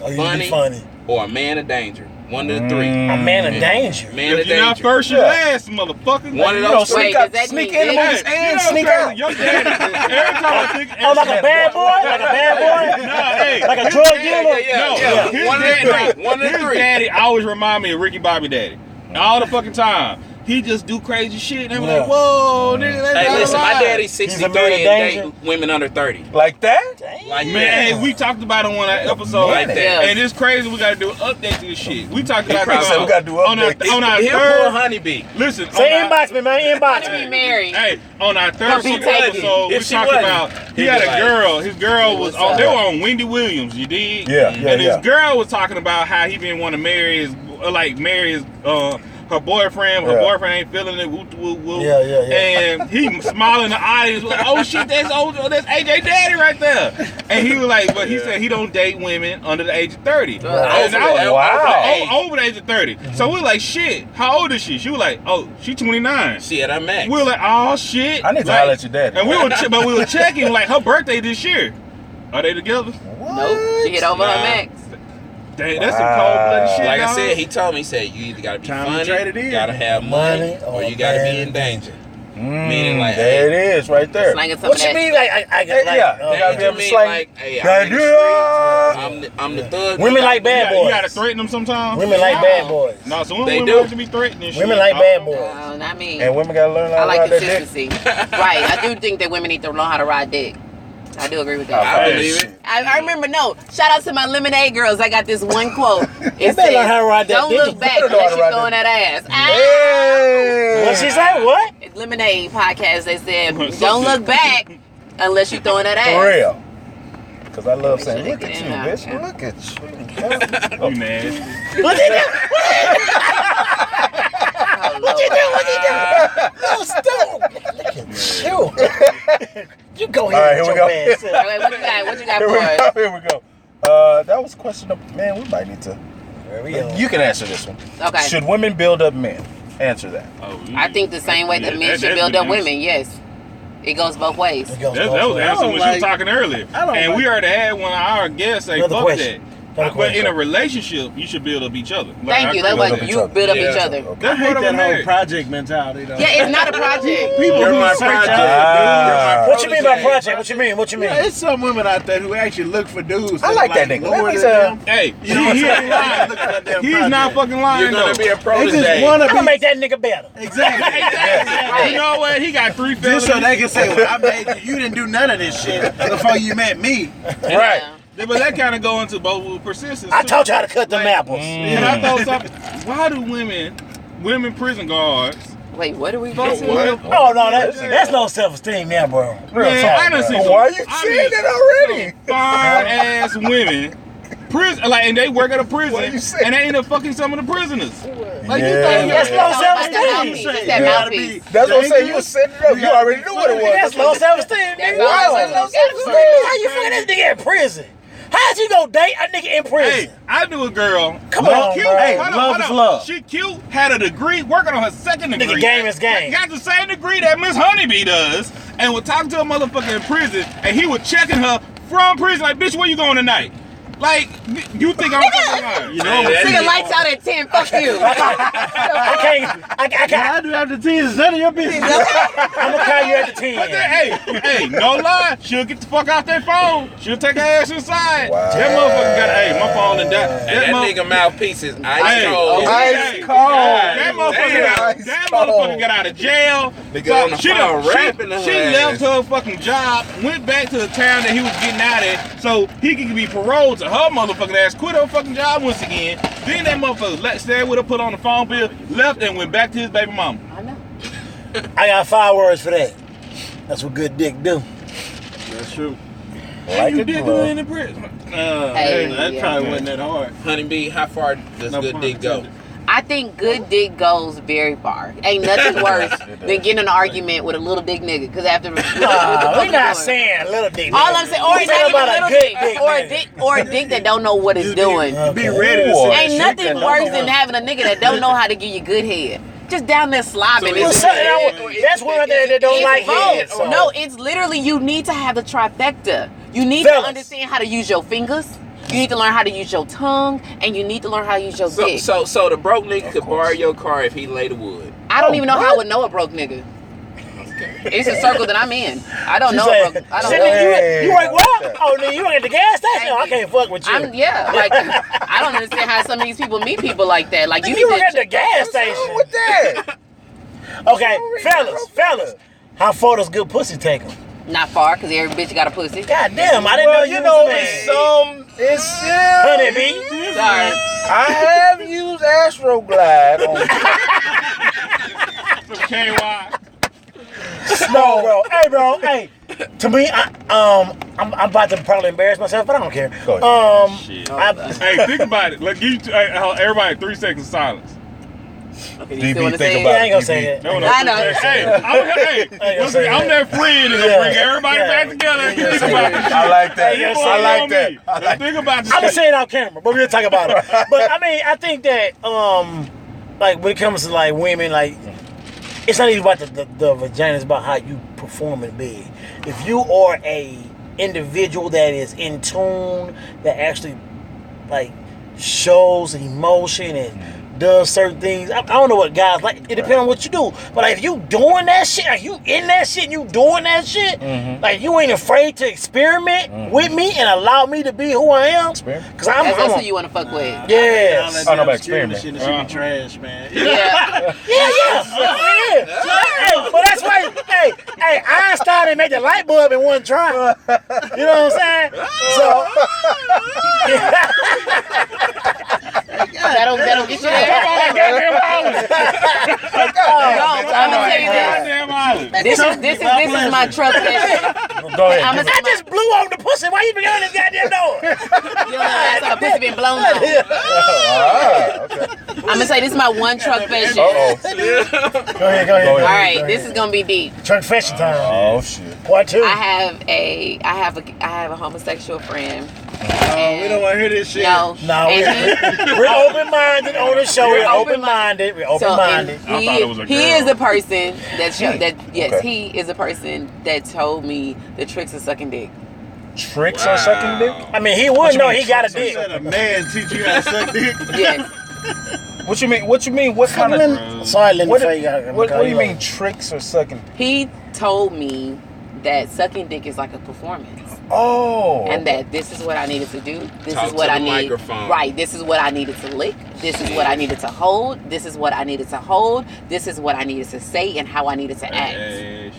Or you can be funny. or a man of danger. One of the three. A man of danger. Man of If you're not danger. first, you're last, motherfucker. One of those Wait, three. does that Sneak mean in this? and sneak out. Your daddy, every time I think, Oh, like a bad boy? Like a bad boy? Nah, hey, Like a his drug daddy- dealer? Yeah. his One of the daddy- three. One of the his three. daddy always remind me of Ricky Bobby Daddy. All the fucking time. He just do crazy shit. And I'm like, whoa, nigga. That's Hey, not listen, my alive. daddy's He's a 63 man of and danger. date women under 30. Like that? Damn. Like man, we talked about it on that episode like that. And it's crazy. We gotta do an update to this shit. We talked about we gotta do on our third honeybee. Listen, say inbox me, man. Inbox me. Married. Hey, on our third episode, we If she talked wasn't, about he had a girl. His girl was on. They were on Wendy Williams. You did. And his girl was talking about how he didn't want to marry his her boyfriend. Her boyfriend ain't feeling it. Woo, woo, woo. And he smiling in the audience like, oh shit, that's AJ Daddy right there. And he was like, but he said he don't date women under the age of 30. Over the age of 30. So we were like, shit, how old is she? She was like, oh, she 29. She at her max. We were like, oh shit. I need to holler at your daddy. And we were checking like her birthday this year. Are they together? Nope. She hit over her max. Dang, that's some cold-blooded shit. Like I said, he told me, he said, you either gotta be funny, you gotta have money, or you gotta be in danger. Meaning like, there it is, right there. What you mean? Like, you gotta be able to slang. Like, hey, I'm the thug. Women like bad boys. You gotta threaten them sometimes. Women like bad boys. No, so women like to be threatening. Women like bad boys. No, not me. And women gotta learn how to ride that dick. I like consistency. Right. I do think that women need to learn how to ride dick. I do agree with that. I believe it. I remember, shout out to my Lemonade girls. I got this one quote. It said, learn how to ride that don't dick. look back unless you're throwing that ass. What she say? What? Lemonade podcast, they said, don't look back unless you're throwing that ass. For real. Because I love saying, Sure look at you, bitch. Look at you. You nasty. What you do? What you do? No, stop. Look at you. You go ahead. All right, here we go. What you got for us? Here we go. That was question number. Man, we might need to. You can answer this one. Okay. Should women build up men? Answer that. I think the same way that men should build up women. Yes. It goes both ways. That was the answer when she was talking earlier. And we already had one of our guests say, fuck that. But in a relationship, you should build up each other. Thank you. That's like you build up each other. I hate that whole project mentality, though. Yeah, it's not a project. People who What you mean by project? What you mean? Yeah, it's some women out there who actually look for dudes. I like that nigga. Lower than them. Hey, You know what I'm saying? he's not fucking lying. You're gonna though. be a They protege. just want I'm to gonna be make that nigga better. exactly. You know what? He got 3 felonies. Just so they can say, well, I made you didn't do none of this shit before you met me. Right. Yeah, but that kind of go into both with persistence. I too. taught you how to cut them apples. And I thought something. Why do women prison guards? Wait, what are we going to? Oh no, that's no self-esteem now, bro. Man, I done seen Why are you saying that already? Fine ass women. Prison, like, and they work at a prison, What you say? and they end up fucking some of the prisoners. Like, Yeah. you think That's low self-esteem. It's that mouthpiece. That's what I'm saying. You was setting it up. You already knew what it was. That's low self-esteem, That's nigga. low Wow. self-esteem. How you fucking this nigga in prison? How'd you go date a nigga in prison? Hey, I knew a girl. Come Love on, cute. bro. Hey, Hold on, love hold is on. love. She cute, had a degree, working on her second degree. Nigga, game is game. Got the same degree that Miss Honeybee does, and was talking to a motherfucker in prison, and he was checking her from prison, like, bitch, where you going tonight? Like, you think I'm fucking lying? You know, Nigga, lights out at 10. Fuck you. I can't. I do after 10 is none of your business. I'm gonna call you at the 10. Hey, no lie. She'll get the fuck off that phone. She'll take her ass inside. Wow. That motherfucker got, my phone and that. And that nigga mouthpiece is ice cold. Ice cold. That motherfucker got out of jail. Nigga on the phone rapping to She her left ass. her fucking job, went back to the town that he was getting out of, so he could be paroled to her motherfucking ass, quit her fucking job once again. Then that motherfucker stayed with her, put on the phone bill, left and went back to his baby mama. I know. I got 5 words for that. That's what good dick do. That's true. Like you it, did love. in the prison. That probably wasn't that hard. Honeybee, how far does No good pun dick go? intended. I think good dick goes very far. Ain't nothing worse than getting in an argument with a little dick nigga. Because after We're not saying little dick. all I'm saying, or We're it's not talking even a about little good dick, or a dick that don't know what it's doing. Be ready to Ooh. say Ain't shit nothing that don't worse know than how. having a nigga that don't know how to give you good head. Just down there slobbing. So Well, that's one that don't like head. both. So. No, it's literally you need to have the trifecta. You need Fellas. to understand how to use your fingers. You need to learn how to use your tongue, and you need to learn how to use your dick. So the broke nigga could borrow your car if he lay the wood. I don't even know how I would know a broke nigga. It's a circle that I'm in. I don't know. I don't know. You like what? Oh, nigga, you at the gas station? Oh, I can't fuck with you. Like I don't understand how some of these people meet people like that. Like you work at the gas What's station. wrong with that? Okay, fellas, how far does good pussy take them? Not far, because every bitch got a pussy. God damn, I didn't know you was it's Honeybee. Sorry. I have used Astroglide on Some KY. No, bro. Hey, bro. Hey. To me, I'm about to probably embarrass myself, but I don't care. Go ahead. Shit. Hey, think about it. Like, everybody 3 seconds of silence. Okay, DB, you think Yeah, I ain't gonna say that. I know. Hey, I'm that friend that's gonna bring everybody back together. And think about this shit. I like that. Hey, I like that. Think about this I'm gonna shit. say it off camera, but we'll talk about it. But I mean, I think that like when it comes to like women, like it's not even about the vagina, it's about how you perform in bed. If you are a individual that is in tune, that actually like shows emotion and does certain things. I don't know what guys like. It depends on what you do. But like if you doing that shit, like you in that shit and you doing that shit, like you ain't afraid to experiment with me and allow me to be who I am. Experiment? Cause I'm That's who you want to fuck with. Yes. Oh, no, but experiment. Shit, that shit be trash, man. Yeah. Yeah. Hey, but that's why. Hey, Einstein didn't make the light bulb in one try. You know what I'm saying? So. That'll get you there. I'm gonna tell you this. This is my truck mission. Go ahead. I just blew on the pussy. Why you beginning this goddamn door? You don't know that's how the pussy been blown on. Okay. I'm gonna say this is my one truck fashion. Go ahead. All right, this is gonna be deep. Truck fashion time. Oh shit. Part 2. I have a homosexual friend. We don't want to hear this shit. No, We're open-minded on the show. We're open-minded. I thought it was a he girl. is a person he is a person that told me the tricks of sucking dick. Tricks on sucking dick? I mean, he wouldn't know he got a You dick. said a man teach you how to suck dick? Yes. What you mean? What you mean? What kind of? Sorry, Linda. What do you mean tricks or sucking? He told me that sucking dick is like a performance. Oh. And that this is what I needed to do. This Talk is what to I the need. microphone. Right. This is what I needed to lick. This is what I needed to hold. This is what I needed to hold. This is what I needed to say and how I needed to act.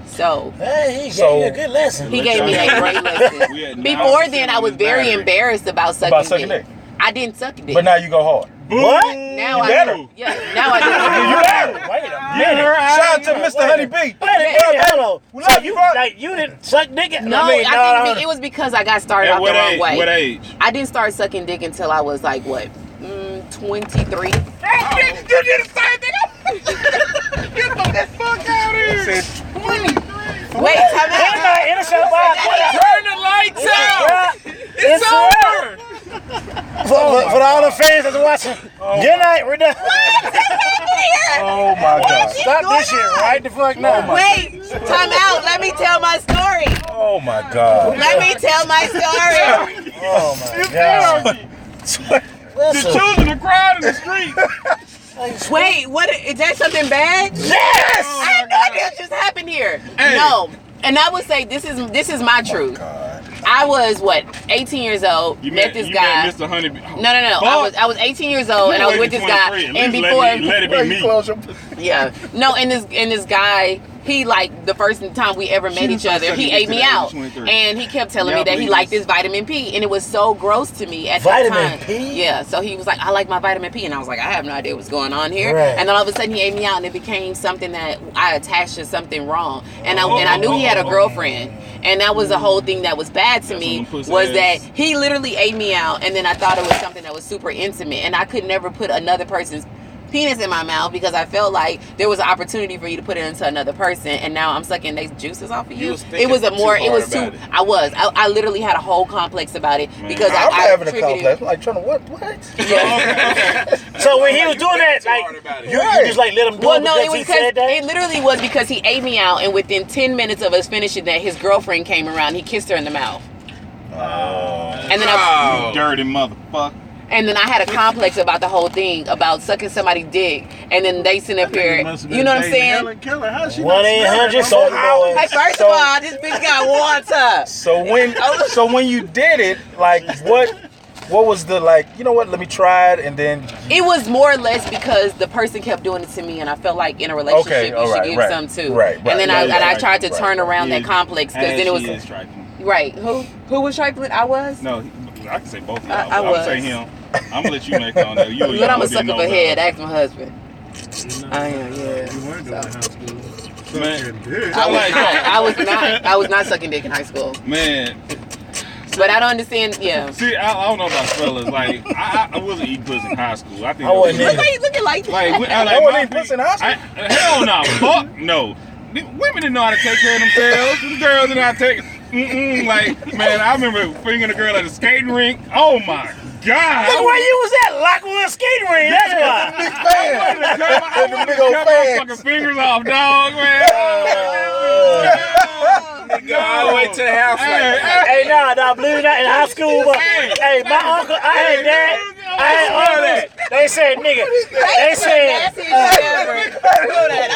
So Hey, he gave you a good lesson. he gave me a great lesson. Before then, I was very embarrassed about sucking dick. I didn't suck dick. But now you go hard. What? Now You I better. do. Yeah. Now I do. You better. Wait a minute. Shout out to Mr. Honey B. Wait a minute. Hold on. So you didn't suck dick? No, I think it was because I got started off the wrong way. What age? I didn't start sucking dick until I was like, what, 23? You did the same thing. Get the fuck out of here. 20. Wait, time out. Turn the lights out. It's over. For all the fans that's watching, good night. We're done. Oh my God. Stop this shit right the fuck now. Wait, time out. Let me tell my story. Oh my God. Let me tell my story. Oh my God. The children are crying in the street. Wait, what? Is that something bad? Yes! I had no idea what just happened here. Hey. No. And I would say this is my truth. I was 18 years old. Met this guy. Mr. Honey. No. I was 18 years old and I was with this guy. And before let it be me. yeah. No, and this guy, he like the first time we ever met each other, he ate me out. And he kept telling me that he liked this vitamin P. And it was so gross to me at that time. Vitamin P? Yeah. So he was like, I like my vitamin P. And I was like, I have no idea what's going on here. Right. And then all of a sudden he ate me out and it became something that I attached to something wrong. And I knew he had a girlfriend. And that was the whole thing that was bad to me, was that he literally ate me out, and then I thought it was something that was super intimate, and I could never put another person's penis in my mouth because I felt like there was an opportunity for you to put it into another person, and now I'm sucking these juices off of you. I literally had a whole complex about it because I'm I having a attributed- complex. I'm like trying to what? So when he was doing that, like, you just like let him do it no, because it was he said that? it literally was because he ate me out, and within 10 minutes of us finishing that, his girlfriend came around. He kissed her in the mouth. And then You dirty motherfucker. And then I had a complex about the whole thing, about sucking somebody's dick, and then they sit up here. You know what I'm saying? 1-800 Hey, first of all, this bitch got water. So when you did it, like what what was the like? You know what? Let me try it, and then it was more or less because the person kept doing it to me, and I felt like in a relationship you should give some too. Right. And then I tried to turn around that complex because then it was right. Who was trifling? I was. No, I can say both of y'all. I was. I'm gonna say him. I'm gonna let you make on that. But I'm a sucker for head. Ask my husband. I am. You weren't doing high school. Man, I was not sucking dick in high school. Man. But I don't understand. Yeah. See, I don't know about fellas. Like, I wasn't eating pussy in high school. I think I wasn't Look how you looking like that. I wasn't eating pussy in high school. Hell no. Fuck no. Women didn't know how to take care of themselves. The girls didn't know how to take. Like, man, I remember fingering a girl at a skating rink. Oh my God. Look where you was at, Lockwood skating ring. That's why. Big fan. I wanted to cut my fucking fingers off, dog, man. Nigga, all the way to the house. Hey, nah, believe it or not, in high school, but, hey, my uncle, I had dad, I had uncle. They said, nigga, they said, I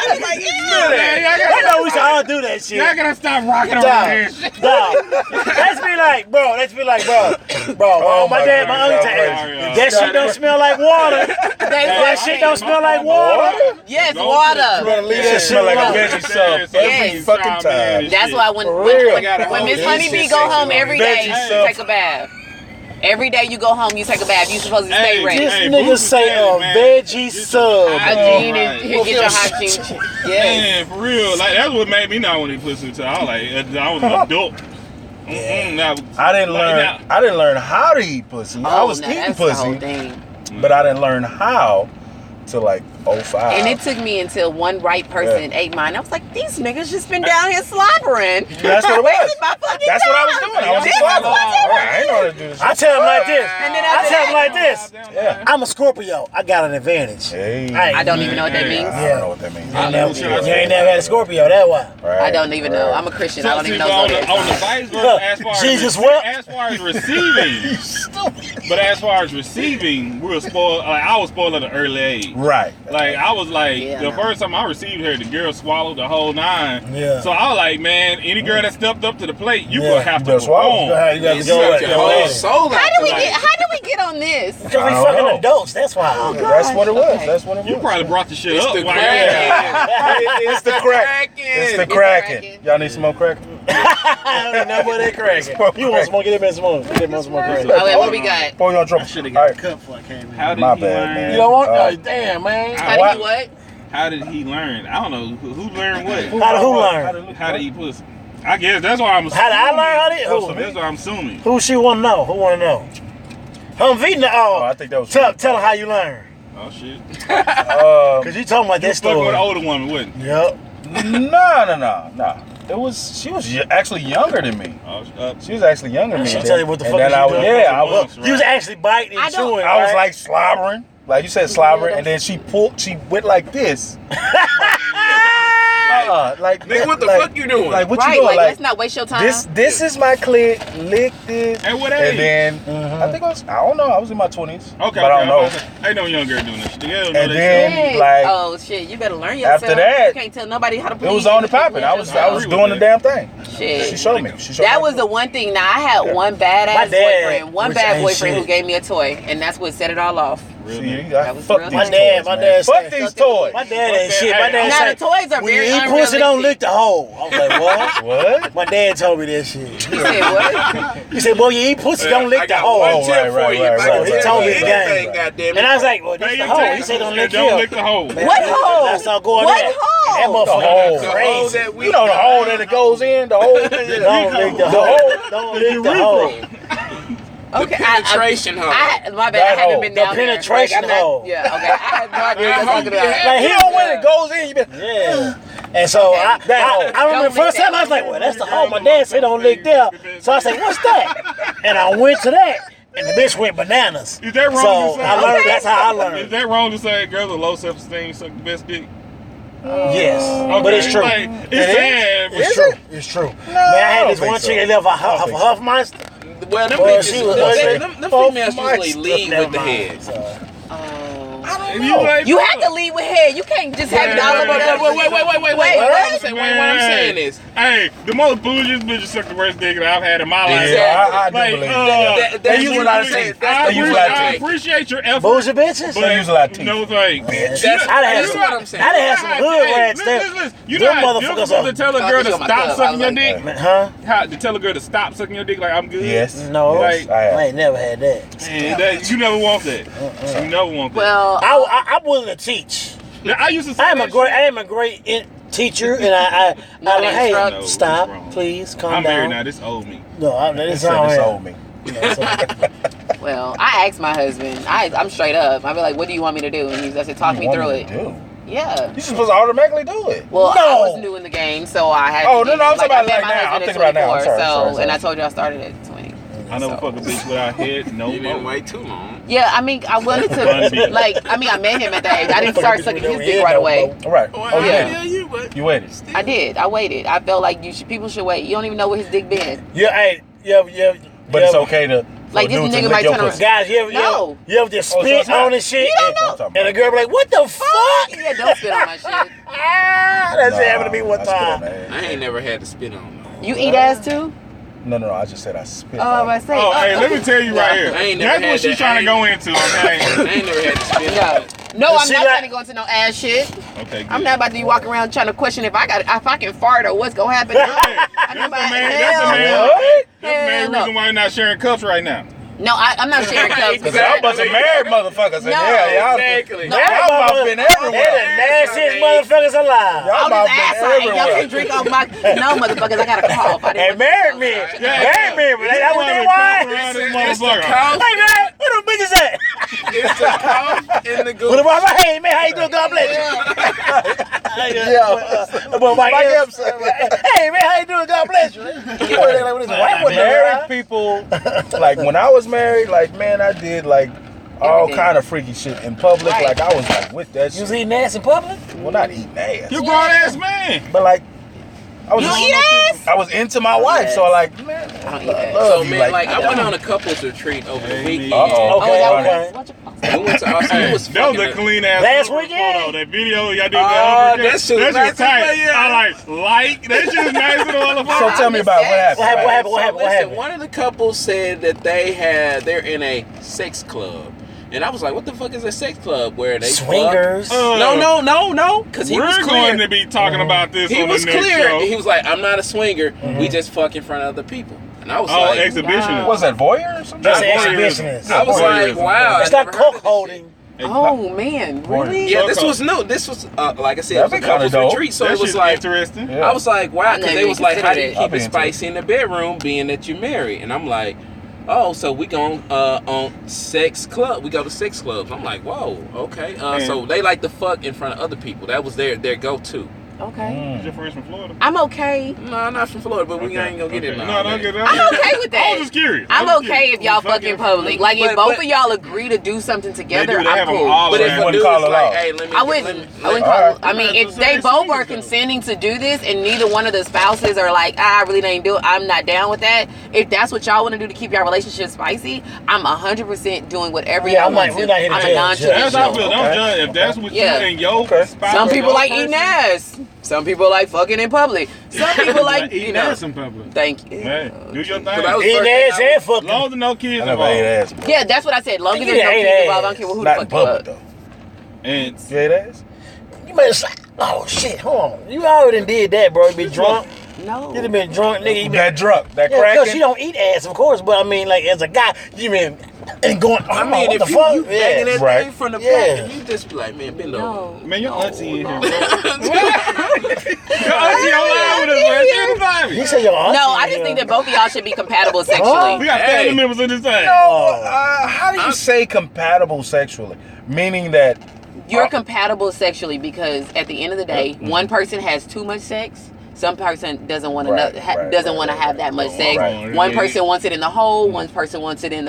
was like, I know we should all do that shit. Y'all gotta stop rocking around here. Let's be like, bro, my dad, my uncle said, that shit don't smell like water. That shit don't smell like water. yes, water. You wanna leave that smell like a veggie sub every fucking time. That's why when Miss Honeybee go home every day, you take a bath. Every day you go home, you take a bath. You supposed to stay ready. This nigga say a veggie sub. Hygiene and get your hygiene. Man, for real. Like, that's what made me not want to pussy until I was an adult. I didn't learn how to eat pussy. I was eating pussy, but I didn't learn how to like 05. And it took me until one right person ate mine. I was like, these niggas just been down here slobbering. That's what it was. That's what I was doing. I was slobbering. I ain't know how to do this. I tell him like this. Yeah. I'm a Scorpio. I got an advantage. Hey. I don't even know what that means. I don't know what that means. You ain't never had a Scorpio, that's why. Right, I don't even know. I'm a Christian. I don't even know. On the vice versa, as far Jesus, as far as receiving, but as far as receiving, we were spoiled. Like, I was spoiled at an early age. Right. Like, I was like, the first time I received her, the girl swallowed the whole 9. Yeah. So I was like, man, any girl that stepped up to the plate, you gonna have to swallow. perform. You got to go with it. How did we get on this? Because we fucking adults, that's why. That's what it was. That's what it was. You probably brought the shit up. It's the crack. It's the cracking. Y'all need some more crack? I don't know what they cracking. You want smoke? Get him some smoke. Get him some more crack. Okay, what we got? Pour you on trouble. I should have got a cup before I came in. How did My he bad, learn? man. You don't want? Damn, man. How did he what? How did he learn? I don't know. Who learned what? How did who learn? How to eat pussy? I guess that's why I'm assuming. How did I learn how to eat? Who? That's what I'm assuming. Who she want to know? Who want to know? I think that was. Tell her how you learn. Oh shit. Cause you talking about that You fucking story. with an older woman, wouldn't you? Yep. No. She was actually younger than me. She was actually younger than me. She tell you what the fuck I was, you doing. yeah, I was. You was actually biting and chewing. I was like slobbering, like you said, slobbering, and then she went like this. Like, nigga, what the fuck you doing? Like, what Right, you doing? like, Like, let's not waste your time. this is my clit. Lick this. And what age? And then I think I don't know. I was in my 20s. Okay, but I don't know. Ain't no young girl doing this shit. And then like oh shit, you better learn yourself. after that, you can't tell nobody how to please. it was on the popping. I was doing the damn thing. Shit. She showed me. That was the one thing. Now I had one badass boyfriend, one bad boyfriend who gave me a toy, and that's what set it all off. Fuck my dad fuck these toys. My dad ain't shit. My dad now said, the toys are very when you eat pussy, don't lick the hole. I was like, what? What? My dad told me that shit. He said what? He said, boy, you eat pussy, don't lick the hole. one tip for you. So he told me the anything, game. goddamn And I was like, well, this the hole. He said, don't lick the hole. What hole? That's not going What there. hole? That motherfucker crazy. You know the hole that it goes in. The hole. Don't lick the hole. Don't lick the hole. Okay, penetration hole. My bad. I haven't been down there. penetration hole. Yeah, okay. I had no idea what you're talking about. Like, You know when it goes in, you been. Yeah. And so I remember the first time I was like, well, that's the hole. My dad said don't lick there. So I said, what's that? And I went to that. And the bitch went bananas. Is that wrong So to say? I learned. That's how I Is learned. that wrong to say girls with low self-esteem suck the best dick? Yes, but it's true. Like, it's sad. It's true. It's true. Man, I had this one chick that left a Huff Monster. Well, them Well, bitches, she was them females usually lead with the head. I don't know. You have to lead with head. You can't just have it all over the Wait. What I'm saying is, hey, the most bougie bitches suck the worst dick that I've had in my life. Yeah, I do believe that. They use a lot of teeth. I appreciate your effort. Bougie bitches? They use a lot of teeth. No thanks. That's what I'm saying. I'd have some hood rats there. Listen. You know how difficult to tell a girl to stop sucking your dick? Huh? How to tell a girl to stop sucking your dick like I'm good? Yes. No, Like, I ain't never had that. Man, you never want that. You never want that. Well, I'm willing to teach. I used to say I am a great teacher, and I hey, No, stop, wrong. please, calm I'm down. married now. This old me. No, this This old me. well, I asked my husband. I'm straight up. I be like, "What do you want me to do?" And he said, "Talk me through it." Yeah. You're supposed to automatically do it. Well, No. I was new in the game, so I had. Oh, no, I'm talking about I met like my now. I'm husband thinking at about now. I'm 24, sorry. and I told you I started at 20. I never fuck a bitch without head. No you didn't more. wait too long. Yeah, I mean, I wanted to, I met him at that age. I didn't start sucking his dick right away. Right. Oh, yeah. You waited. I did. I waited. I felt like people should wait. You don't even know where his dick been. Yeah, hey, yeah. But it's okay to. Like, this nigga might turn around. Guys, you ever just spit on this shit? You don't know. And the girl be like, what the fuck? Yeah, don't spit on my shit. That's happened to me one time. I ain't never had to spit on no. You eat ass too? No. I just said I spit. Oh, I say. Oh, hey, let me tell you right here. I ain't never That's had what she's that. trying to go into, okay? I ain't never had to spit on. No, I'm not trying to go into no ass shit. Okay, good. I'm not about to be walking around trying to question if I can fart or what's gonna happen. I'm not about That's the main reason why you're not sharing cups right now. No, I'm not sharing cups. Because y'all bunch of married motherfuckers in there. Y'all Exactly. mouth been everywhere. They're the nastiest motherfuckers alive. Y'all I'm mouth just ass been like, y'all everywhere. can drink off my. No, motherfuckers, I got a cough. And married men. Married men. But that's what they want. It's the cough. Hey, man, where them bitches at? It's the cough in the What goose. about hey, man, how you doing? God bless you. Hey, man, how you doing? God bless you. Married people, like when I was married, like man, I did like all Everything. kind of freaky shit in public. Right. Like I was like with that You was shit. eating ass in public? Well, not eating ass, You grown ass man. but like I was You just, eat ass? I was into my wife, so like man, I don't eat ass. love So you. man, like I went on a couples retreat over the weekend. Uh-oh. Okay, that okay. was We went to Austin. It was That was fucking a clean ass Last photo. weekend? That video y'all did that shit was nice, tight. yeah. I like that shit was nice and all the So tell me about what happened. What happened? Listen, one of the couples said that they're in a sex club. And I was like, what the fuck is a sex club where they Swingers. No. Because he was We're clear. going to be talking about this He on was the next clear. show. He was like, I'm not a swinger. We just fuck in front of other people. And I was Oh, like, exhibition. Was that voyeur or something? That's Not an voyeurism. exhibitionist. I was like, wow. It's I not never heard of coke this holding. Oh man, really? Yeah, this was new. This was like I said, it was That'd a be kinda couples dope. retreat. So That it was shit's like, interesting. Yeah. I was like, wow, I because never they was like, how do you considered keep it it. spicy in the bedroom, being that you're married? And I'm like, oh, so we go on sex club. We go to sex clubs. I'm like, whoa, okay. So they like to fuck in front of other people. That was their go-to. Okay. Is your friends from Florida? I'm okay. No, I'm not from Florida, but we ain't gonna get it. No, don't get that. I'm okay with that. I was just curious. I'm okay if y'all fuck in public. Like if both of y'all agree to do something together, They I'm have them cool. all But if around. a wouldn't dude call is it like, off. hey, let me. I wouldn't call it. I mean, if they both are consenting to do this and neither one of the spouses are like, I really ain't do it, I'm not down with that. If that's what y'all want to do to keep your relationship spicy, I'm 100% doing whatever y'all want to. we're not here to I'm a judge. That's how I non-traditional. feel. Don't judge. If that's what you and your spouse. Some people your like person- eating ass. Some people like fucking in public. Some people like, you eating know. ass in public. Thank you. Hey, do your thing. Eating ass and fucking. Long as no kids I never ate involved. ass. Bro. Yeah, that's what I said. Long as You there's no ate kids ass. involved, I don't care who the Not in fuck you public fuck. though. And You ate ass? You better say, oh shit, hold on. You already did that, bro. You be drunk. No. You done been drunk, nigga. You been, That drunk, that yeah, because cracking. you don't eat ass, of course. But I mean, like as a guy, you been and going. Oh, I mean, what if the fuck? you banging that Right. thing from the Yeah. back, and you just be like, man, bend over. No. man, your auntie in here. No. Your auntie online with us, man. She in the family. He said your auntie. No, I just think that both of y'all should be compatible sexually. We got family members in this thing. How do you say compatible sexually? Meaning that You're compatible sexually because at the end of the day, one person has too much sex. Some person doesn't want to Right, have that much sex. right. One person wants it in the hole. One person wants it in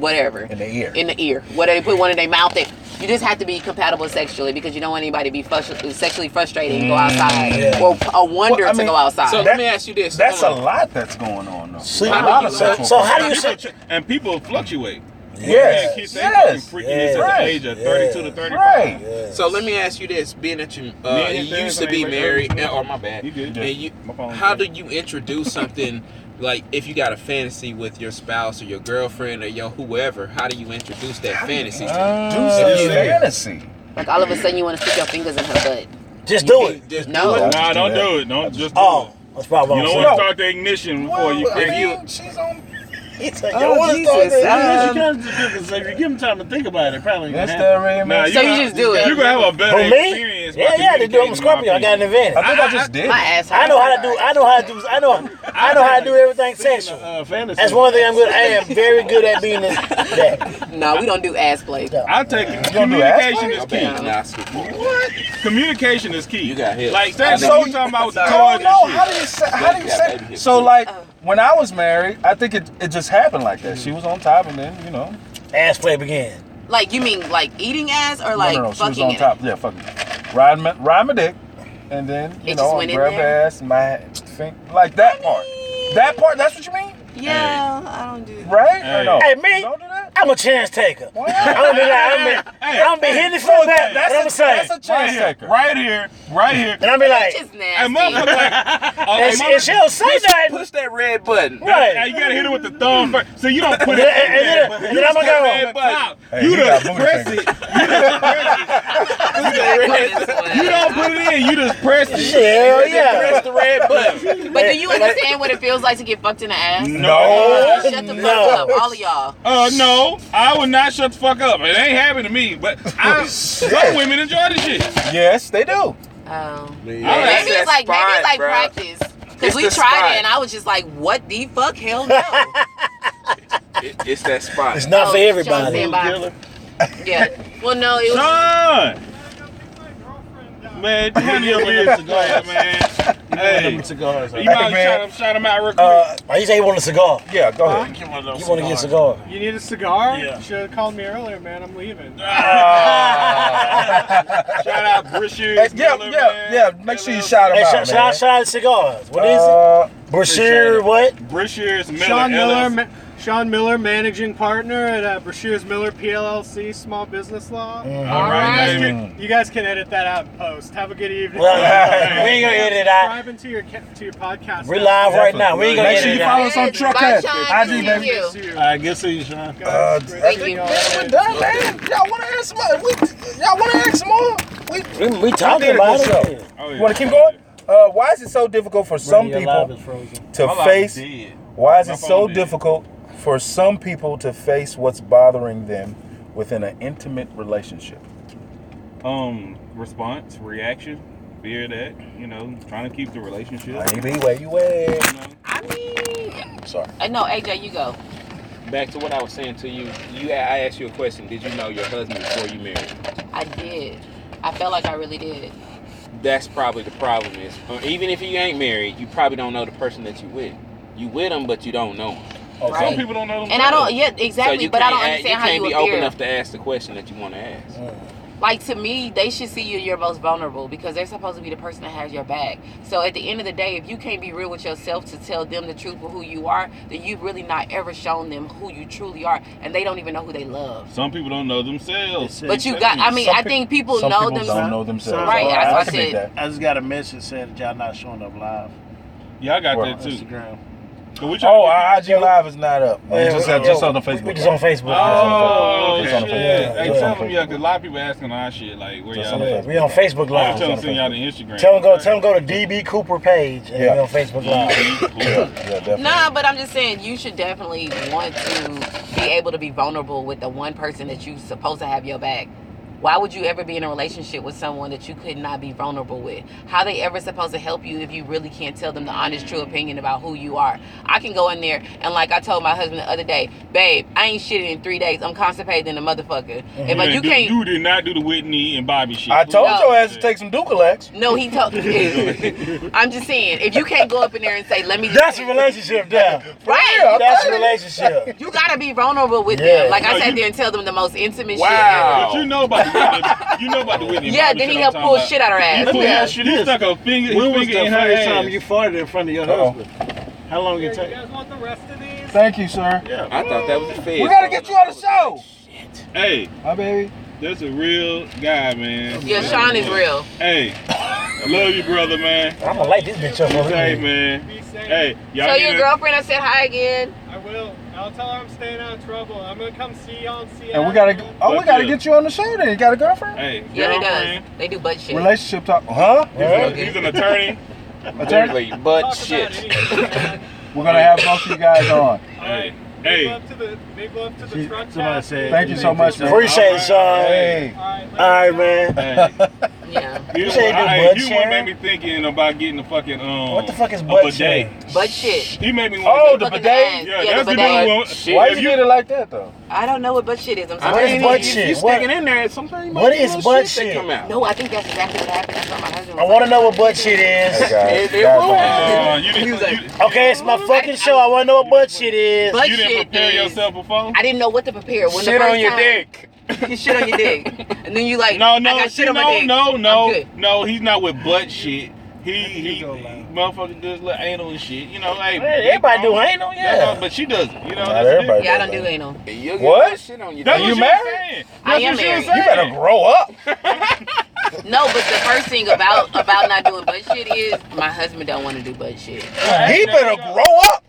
whatever. in the ear. In the ear. Whether they put one in their mouth. You just have to be compatible sexually because you don't want anybody to be sexually frustrated and go outside or wonder to go outside. So let me ask you this. That's a Hold on. lot that's going on though. See, a lot of sexual so how do you say? And people fluctuate. Yes. Kids, they fucking freaking this at the age of 32 to 35. Right. Yes. So let me ask you this: being that you used to be married, or my bad, You good? and how do you introduce something like if you got a fantasy with your spouse or your girlfriend or your whoever? How do you introduce that fantasy? Fantasy. Like all of a sudden you want to stick your fingers in her butt. Just do it. Just No. do it. Nah, don't do it. Don't just do Oh, it. that's probably You what don't I'm want to saying. start the ignition before you crank She's on. It's like, Oh, Jesus. You kind of just if you give them time to think about it, probably That's gonna that happen. red man. So you just do it. You're gonna have a better Who, me? experience. Yeah, to do it with Scorpio. I got an advantage. I think I just did. My ass. I know how to do. I know how to do everything sexual. Fantasy. That's one thing I'm good. I am very good at being that. No, we don't do ass play. I'll take it. gonna do ass Communication is key. What? Communication is key. You got hit. Like, say So you talking about with the I toys don't know. and How shit. do you say? How do you say? So like when I was married, I think it just happened like that. She was on top, and then Ass play began. Like you mean like eating ass or like no, she was fucking on it? top. Yeah, fucking ride my dick, and then It just went in grab her there? ass, my thing, like that part. That part. That's what you mean, Yeah, I don't do. right? Hey. Or no? Hey, me? You don't do that. I'm a chance taker. What? I'm gonna be like, I'm gonna be hitting it from back. And I'm gonna say, That's a chance taker. Right here. and I'm be like, Just Hey, nasty. motherfucker. and she'll say that. Push that red button. Right. Hey, you gotta hit it with the thumb first. So you don't put And it then- and then I'm gonna go. at the top. Hey, You he got just booty press fingers. it. You don't put it in. You just press it. Hell yeah. Press the red button. But do you understand what it feels like to get fucked in the ass? No. Shut the fuck No. up, all of y'all. No, I would not shut the fuck up. It ain't happened to me, but some women enjoy the shit. Yes, they do. Maybe That's it's like spot, bro. practice. Because It's we the tried spot. it and I was just like, what the fuck? Hell no. It's that spot. It's not for Sean everybody. saying bye. Yeah. Well, no, it was. Sean! Man, handle your business, man. Hey, Cigars. you might man. shout him out real quick. Oh, you say you want a cigar? Yeah, go ahead. You want to get a cigar? You need a cigar? Yeah. You should have called me earlier, man. I'm leaving. Shout out Brashears. Yeah. Make sure you shout them Hey, out, man. shout out cigars. What is it? Brashear what? Brashears Miller. Sean Miller, LLC. Sean Miller, managing partner at Brashears Miller PLLC, Small Business Law. All right, baby. You guys can edit that out in post. Have a good evening. Well, we ain't gonna edit it out. Subscribing to your podcast. We're live right now. We ain't gonna Make edit sure it you out. follow us on Bye, Truckcast. Sean. IG, Thank baby. you. All right, good see you, Sean. Thank you. We're done, man. Y'all want to ask some more? Y'all want to ask some more? We talking about it. You want to keep going? Why is it so difficult for some people to face? Why is it so difficult for some people to face what's bothering them within an intimate relationship? Response, reaction, fear that, trying to keep the relationship. Baby, where you at? I mean, Sorry. no, AJ, you go. Back to what I was saying to you. I asked you a question. Did you know your husband before you married? I did. I felt like I really did. That's probably the problem is, even if you ain't married, you probably don't know the person that you with. You with them, but you don't know them. Right. Some people don't know them. And I don't, exactly, So you but I don't can't- understand how you can't would be open fear. enough to ask the question that you want to ask. Like, to me, they should see you your most vulnerable because they're supposed to be the person that has your back. So at the end of the day, if you can't be real with yourself to tell them the truth of who you are, then you've really not ever shown them who you truly are, and they don't even know who they love. Some people don't know themselves. But you got, I mean, I think people Some know people don't themselves. know themselves. Right, that's what I can dig said. that. I just got a message saying that y'all not showing up live. Yeah, I got Well, that too. Instagram. So we trying to Our get- IG Live is not up. Just on the Facebook. We just on Facebook. Oh, It's shit. on the Facebook. Hey, It's on tell the them, yeah, 'cause a lot of people asking our shit, like, where Just y'all on the at? We on Facebook I Live. was telling them send y'all the Instagram. Tell them go to DB Cooper page and we on Facebook Live. Yeah, definitely. Nah, but I'm just saying you should definitely want to be able to be vulnerable with the one person that you're supposed to have your back. Why would you ever be in a relationship with someone that you could not be vulnerable with? How they ever supposed to help you if you really can't tell them the honest, true opinion about who you are? I can go in there and like I told my husband the other day, babe, I ain't shitted in 3 days. I'm constipated in a motherfucker. And but you can't. You did not do the Whitney and Bobby shit. I told No. your ass to take some Ducalex. No, he told. I'm just saying, if you can't go up in there and say, let me. That's a relationship there. Right. That's a relationship. You gotta be vulnerable with Yeah. them. Like I No, sat you- there and tell them the most intimate Wow. shit ever. But you know about the Whitney. You know about the Whitney. and Yeah, Bobby then he shit helped I'm pull talking shit out her about. ass. Let me Yeah. ask you He this. stuck a finger, When his was finger the in her first time ass. you farted in front of your Uh-oh. husband? How long it You take? guys want the rest of these? Thank you, sir. Yeah. I thought that was a fed. We gotta get you on the show. Hey, My baby. that's a real guy, man. Yeah, Sean is real. Hey, I love you, brother, man. I'm gonna light this bitch up. Hey, man. Be safe. Hey, y'all So need your to- girlfriend, I said hi again. I will. I'll tell her I'm staying out of trouble. I'm gonna come see y'all and see. And we gotta get you on the show then. You got a girlfriend? Hey, Yeah, he girlfriend. does. They do butt shit. Relationship talk. Huh? He's an attorney. Literally, butt Talk shit. about anything. We're gonna have both of you guys on. Hey, Big hey. love to the truck Somebody cast. said, Thank you so much, man. Appreciate it, Sean. Hey. All right, All right, man. Hey. Yeah. You say do butt one sharing? made me thinking about getting a fucking What the fuck is a butt bidet. sharing? Butt shit. He made me Oh, want the to Fucking bidet? ass. yeah, the that's the bidet. new one. Shit. Why If you get it like that though? I don't know what butt shit is. I'm I sorry. mean, butt if shit? you What- sticking in there, sometimes you might what get is little butt shit that shit? come out. No, I think that's exactly what happened. That's what my husband I was want to like. know what butt shit is. It will happen. you He was didn't, like, Okay, it's my fucking show. I want to know what butt shit is. Butt you didn't shit prepare is- yourself before? I didn't know what to prepare. When shit the first on your time, dick. You shit on your dick. And then you like, No, I got shit on my dick. I'm good. no. He's not with butt shit. He motherfucker does little anal and shit. You know, hey. Hey, everybody do anal, yeah. But she doesn't. You know, Not that's the everybody. difference. Yeah, I don't do anal. You'll What? get shit on your That's dick. what you she married? was saying. I That's am what she was married. You saying. better grow up. No, but the first thing about not doing butt shit is my husband don't want to do butt shit. He better grow up.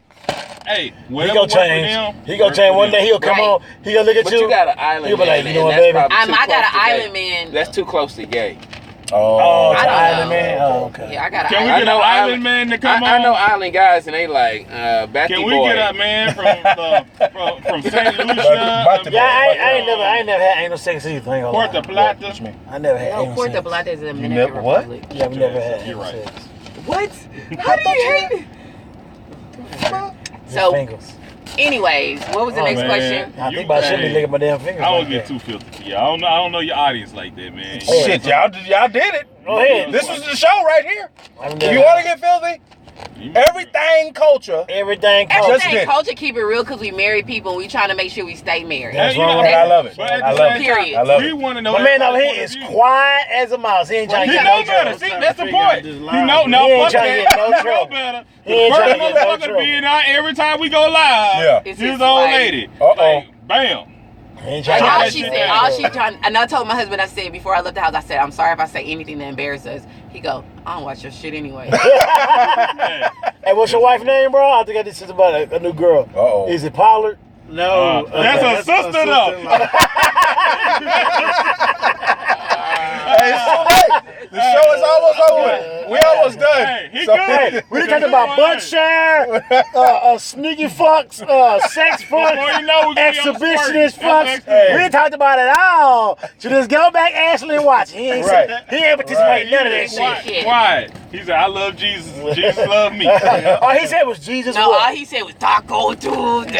Hey, He whatever gonna work for change. them, He gonna work change. for One them. day he'll come Right. on. He gonna look at But you. you got an island You'll be like, man, you know and what, that's baby? probably too I got close an to island gay. man. That's too close to gay. Oh, it's I an don't island know. man. Oh, okay. Yeah, I got an Can we island. get an island man to come on? I know island guys, and they like Batty Can we Boy. get a man from St. Lucia, Batty Boy. Yeah, I ain't never had anal sex either. I ain't gonna Puerto lie. Plata? What you mean? I never had No, anal Puerto sex. Plata is in the You Dominican never what? Republic. Yeah, we never had You're anal right. sex. What? How do you hate it? Just So, fingers. anyways, what was the Oh, next man. question? I think about shouldn't be licking my damn fingers. I don't like get that. too filthy for y'all. I don't know your audience like that, man. Shit, y'all did it. Go ahead. This was the show right here. I've If never- you want to get filthy, everything culture. everything Just comes. did. Everything culture keep it real because we married people and we trying to make sure we stay married. That's you know, wrong. But I love it. But at I the love same it. Period. I love we it. want to know. My man over everybody's here is point of view. quiet as a mouse. He ain't trying to He get know no better. trouble. See, that's the Figure out point. this He lie. know, He no, ain't fuck trying to that. get no He know trouble. better. He ain't The trying first to get no motherfucker to trouble. be in our every time we go live. Yeah. It's His just old like- lady. Uh-oh. Like, bam. He ain't And trying to All get she no said, trouble. all she trying, and I told my husband, I said before I left the house, I said, I'm sorry if I say anything that embarrasses us. He go, I don't watch your shit anyway. Hey, what's your wife's name, bro? I think I just said about a new girl. Uh-oh. Is it Pollard? No. That's her sister, though. Hey, it's too late. The show is almost over. We almost done. Hey, he So- good. We done talked about butt share, sneaky fucks, sex Before fucks, you know, we gonna be on exhibitionist squirt. That's fucks. next We done talked about it all. So just go back, Ashley, and watch. He ain't Right. he ain't participate in none of that Quiet. shit. Quiet. He said, I love Jesus. Jesus love me. All he said was Jesus. No, all what? he said was Taco Tuesday.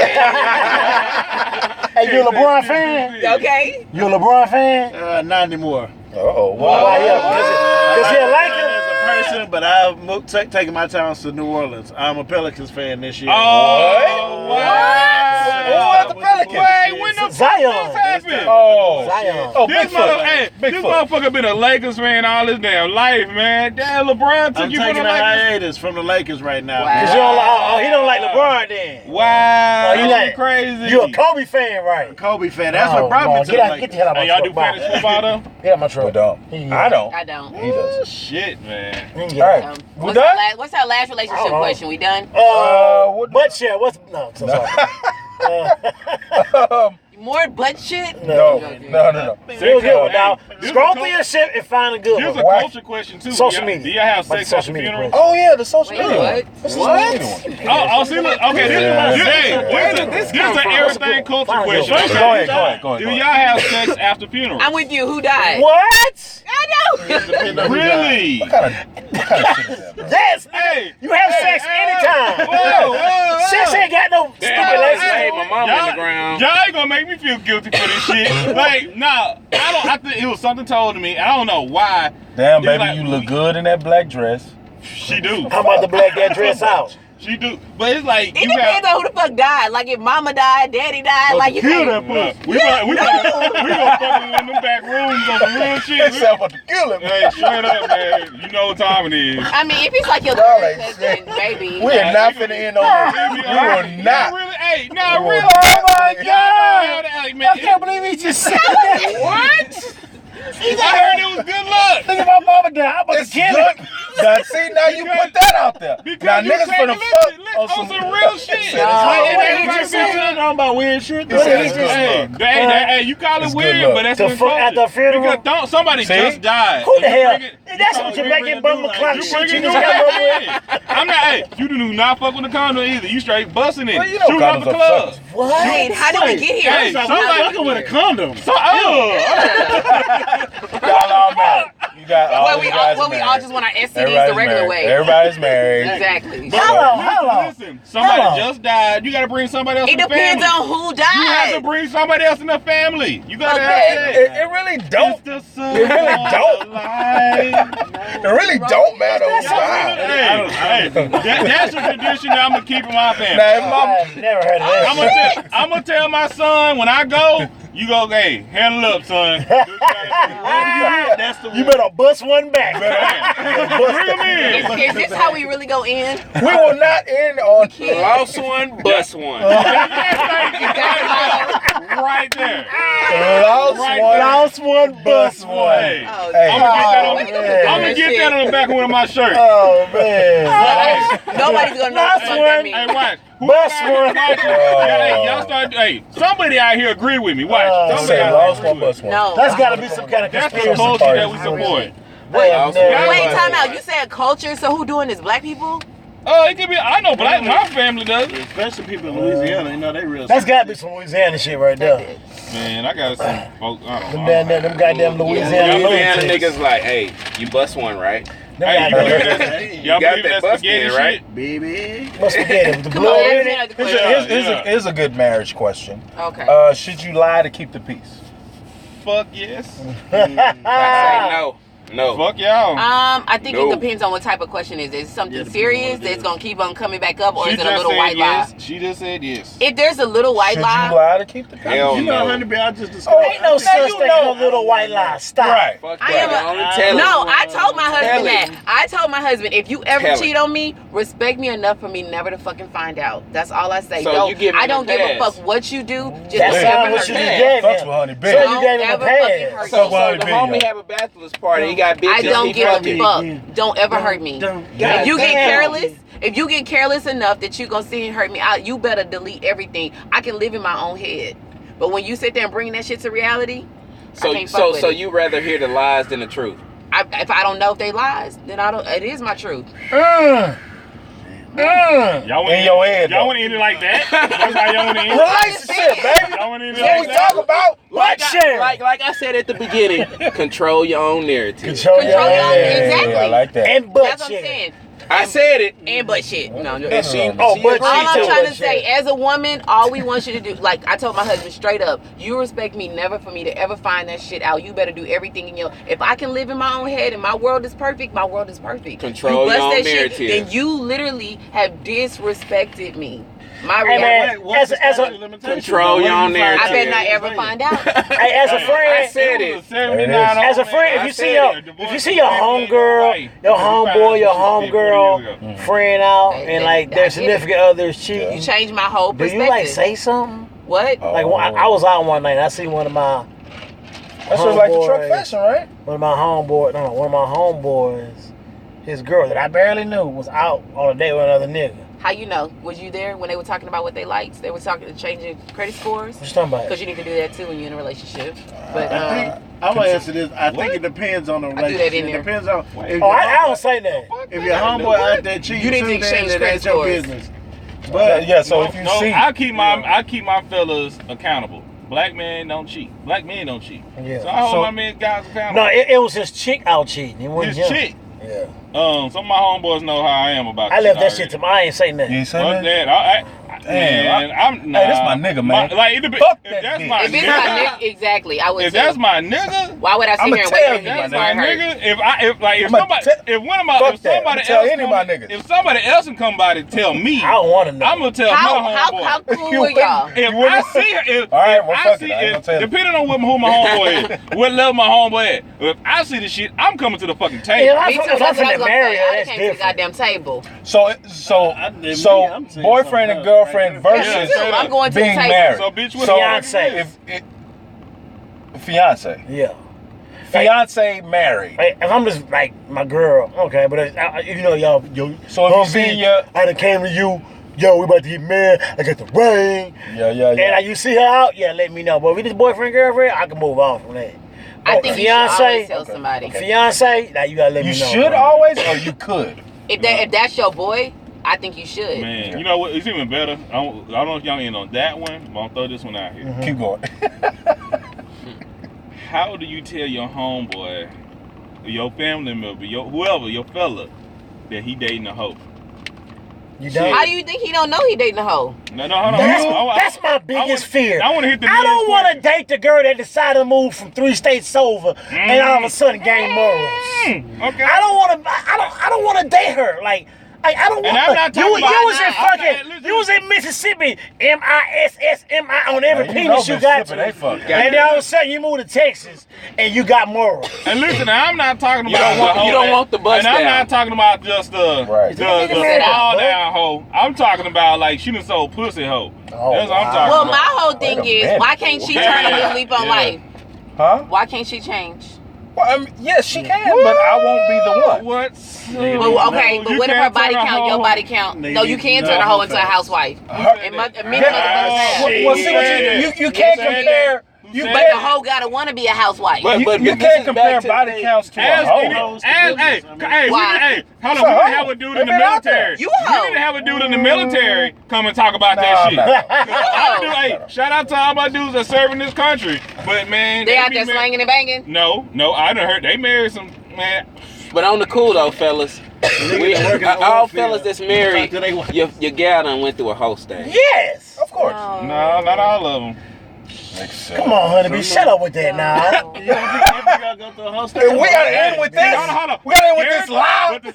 Hey, you a LeBron fan? Okay? You a LeBron fan? Not anymore. Uh-oh. Why? Because he a Laker. As a person, but I've taken my talents to New Orleans. I'm a Pelicans fan this year. Oh, what? Who are the Pelicans? Wait, when the fuck Zion. this happened? Oh, Zion. oh, This Bigfoot. motherfucker been a Lakers fan all his damn life, man. Damn, LeBron took I'm you from taking the a Lakers. hiatus from the Lakers right now. Wow. Cause you don't like, he don't like LeBron then. Wow, Oh, you that's like- crazy. You a Kobe fan, right? Kobe fan. That's Oh, what brought me Lord. to Get the out, Lakers. get the hell out of Hey, my y'all do truck. fantasy football though? Get out my truck. We don't. Yeah. I don't. I don't. He does. Shit, man. All All right. We What's done? our last I relationship don't know. question? We done? What- butt share. What's no? So sorry. More butt shit? No. Real good one. Now, This scroll is through cool. your shit and find a good Here's one. a Why? culture question too. Social Do y'all- media. Do y'all have Like sex social after media funeral? question. Oh, yeah, the social Wait, media. what? What's the What? social media one? Oh, see, look. Okay, this is an everything culture Find a good question. one. Okay. Go ahead. Do y'all have sex after funeral? I'm with you. Who died? What? I know. Really? What kind of shit is that, bro? Yes. Hey, You have sex anytime. Whoa. Sex ain't got no I stipulations. laid my mama in the ground. Y'all ain't gonna make me feel guilty for this shit. Like, nah, I think it was something told to me. I don't know why. Damn, It's baby, like- you look good in that black dress. She do. I'm about to black that dress out. She do. But it's like It you depends have. on who the fuck died. Like if mama died, daddy died, like you kill can't. that We gonna fuck in them back rooms on some real shit. It's about to kill him. Hey, straight up, man. You know what time it is. I mean, if it's like your Y'all third ain't cousin, shit. baby. We are not finna end on this. We will Yeah, not. really, Hey, no, really. Oh my God! Hey, I man, can't believe he just said that. what? I heard it was good luck. Look at my mama down. I'm about to kill it. See, now you put that out there. Because Now niggas finna fuck on some real shit. What he just said? Talking about weird shit. What did he just say? Hey, you call it weird, but that's at the funeral. Because somebody just died. Who the hell? That's some Jamaican bumble clock shit you just got over with. I'm not. Hey, you do not fuck with the condom either. You straight busting it. Well, you know shooting up the club. What? Wait, how did we get here? Hey, Somebody fucking with a condom. Y'all all married. You got all you guys we all just want our STDs the Everybody's regular married. way. Everybody's married. Exactly. How long? Listen, somebody just died. You got to bring somebody else It in the depends family. on who You have to died. bring somebody else in the family. You got to have that. It really don't. It's It really don't. It really don't matter who died. Hey, that's a tradition that I'm gonna keep in my family. Now, if my I've never heard of that. I'm gonna tell my son when I go, you go, hey, handle up, son. That's the You better bust one back. Bring him in. Is this how we really go in? we will not end on Lost one, bust one. Right there. lost one, bust one. Hey, Oh, Hey. I'm gonna get that on the back of one of my shirts. Oh man. Nobody's gonna know what the fuck that means. Hey, watch. Bust one. Hey, y'all start. Hey, somebody out here agree with me. Watch. Somebody Say out lost here one, bust one. No. That's got to be some kind of That's the conspiracy. culture that we support. Wait, Wait, time out. You said culture, so who doing this? Black people? Oh, it could be. I know black. My family does it. Especially people in Louisiana, you know they real. That's got to be some Louisiana shit right there. Man, I gotta see folks. I don't know. Them goddamn Louisiana Louisiana lunatics. niggas like, hey, you bust one, right? Hey, you believe that? Y'all got believe that that bust spaghetti in, shit? right? Baby. What's spaghetti? With the Come blood on, in answer it? another question. Here's a good marriage question. Okay. Should you lie to keep the peace? Fuck yes. I say no. No. Fuck y'all. I think No. it depends on what type of question it is. Is it something serious that's gonna keep on coming back up, or She is it a just little said white yes. lie? She just said yes. If there's a little white Should lie, you lie to keep the peace? Hell You know, no. Honeybee, I just discovered. Ain't no such thing as a little white lie. Stop. Right. Fuck I that. am Only tell no, it. I told my husband Tell it. that. I told my husband, if you ever Tell it. cheat on me, respect me enough for me never to fucking find out. That's all I say. So Don't, you give me I don't the give a pass. fuck what you do. Just That's don't not ever what hurt you me. just gave Fucks him. with Honey So Big. you Don't gave him a ever fucking pass. hurt So me. what? The homie have a bachelor's party. He got bitches. I don't he give a fucking. fuck. Don't ever hurt me. If you get careless, if you get careless enough that you gonna sit and hurt me out, you better delete everything. I can live in my own head. But when you sit there and bring that shit to reality, I can't fuck with it. You rather hear the lies than the truth? If I don't know if they lies, then I don't. It is my truth. Y'all want In your head, Y'all though. want to end it like that? That's how y'all want to end it? Relationship, baby. Y'all want to end it What we like that? talk about? Like share. I said at the beginning, control your own narrative. Control your Control your own- own. exactly. I like that. And butt That's what I'm shit. saying. I said it. And butt shit. No, no. And she, Oh, she but agreed she All I'm too. trying to Shit. say, as a woman, all we want you to do, like I told my husband straight up, you respect me never for me to ever find that shit out. You better do everything in your. If I can live in my own head and my world is perfect, my world is perfect. Control you bust your own that shit, narrative. then you literally have disrespected me. My Hey, reality. man, as a Control your own narrative. I better not ever find out. hey, as a friend, I said it. as a friend, if you see your homegirl, your homeboy, your homegirl, friend out, and like their significant others cheat, You changed my whole do perspective. you like say something? What? Like I was out one night, and I see one of my That's just like the homeboys- truck fashion, right? one of my homeboys, his girl that I barely knew was out on a date with another nigga. How you know? Was you there when they were talking about what they liked? They were talking changing credit scores. What you talking about? Because you need to do that too when you're in a relationship. But I'm gonna answer this. I think it depends on the I do relationship. that in there. It depends on. If Oh, I don't say that. if your homeboy out there cheating, You need to too, exchange then credit that's your scores. business. But Yeah, so if you see, I keep my fellas accountable. Black men don't cheat. Black men don't cheat. Yeah. So I hold So- my men guys accountable. No, it was his chick out cheating. It wasn't His him. chick. Yeah. Some of my homeboys know how I am about. I left that already. shit to my. I ain't say you nothing. ain't say Fuck that? that. Damn, I'm nah. Hey, that's my nigga, man. Like, it depends. Fuck If that that's bitch. my if it's my nigga, nigga, exactly, I would. if too. that's my nigga, Why would I sit I'ma here and tell wait you, for you that's to my get hurt? nigga. If I'ma somebody, tell- if one of my, Fuck if that. somebody I'ma tell else, any of my niggas. if somebody else can come by to tell me, I don't want to know. I'm gonna tell my How homeboy. cool are y'all? If I see her, if All right, well, I fuck see, it. I ain't gonna tell you. depending on who my homeboy is, what level my homeboy at. If I see the shit, I'm coming to the fucking table. Yeah, Me too. if That's I'm what I finna was gonna marry say. her, I that's came to the different. goddamn table. so I'm saying boyfriend and something else girlfriend boyfriend versus I'm going to being the table. married. So, bitch, what Fiance. Fiance. Yeah. Fiance married. Like, if I'm just like my girl, okay, but you know, y'all, So if you see your, I done came to you, yo, we about to get married. I got the ring. And you see her out, let me know. But if we just boyfriend girlfriend, I can move on from that. I think you should always tell somebody. Fiance, now you gotta let me know. You should always, or you could. If that's your boy, I think you should. Man, you know what? It's even better. I don't know if y'all in on that one, but I'll throw this one out here. Mm-hmm. Keep going. How do you tell your homeboy, your family member, whoever, your fella, that he dating a hoe? You don't. How do you think he don't know he dating a hoe? No, hold on. That's my biggest fear. I want to hit the. I don't want to date the girl that decided to move from 3 states over and all of a sudden gain morals. Okay. I don't want to date her. Like I don't want. And I'm not talking about. You was in fucking. You was in Mississippi. MISSMI on every penis you got to. And then all of a sudden you moved to Texas and you got morals. And listen, I'm not talking about. You don't want the bust down. And I'm down. not talking about just the fall down hoe. I'm talking about like she done sold pussy hoe. That's what I'm talking Well, about. my whole thing is, why can't she turn a new leaf on life? Huh? Why can't she change? Well, yes, she can, but I won't be the one. What? Well, okay, but what if her body count, your body count? No, you can turn a hoe into a housewife. And many motherfuckers have. Well, see, you can't compare. But the hoe gotta want to be a housewife. But you can't compare body counts to a hoe. Hey, hold on. We need to have a dude in the military. You a hoe. We need to have a dude in the military come and talk about that shit. Hey, shout out to all my dudes that serve in this country. But man, they out there slanging and banging? No, I done heard they married some man. But on the cool though, fellas, all fellas that's married, your gal done went through a whole stage. Yes, of course. No, not all of them. Come on, honeybee, shut up with that now. We gotta end with this. Hold on. We gotta end with this loud.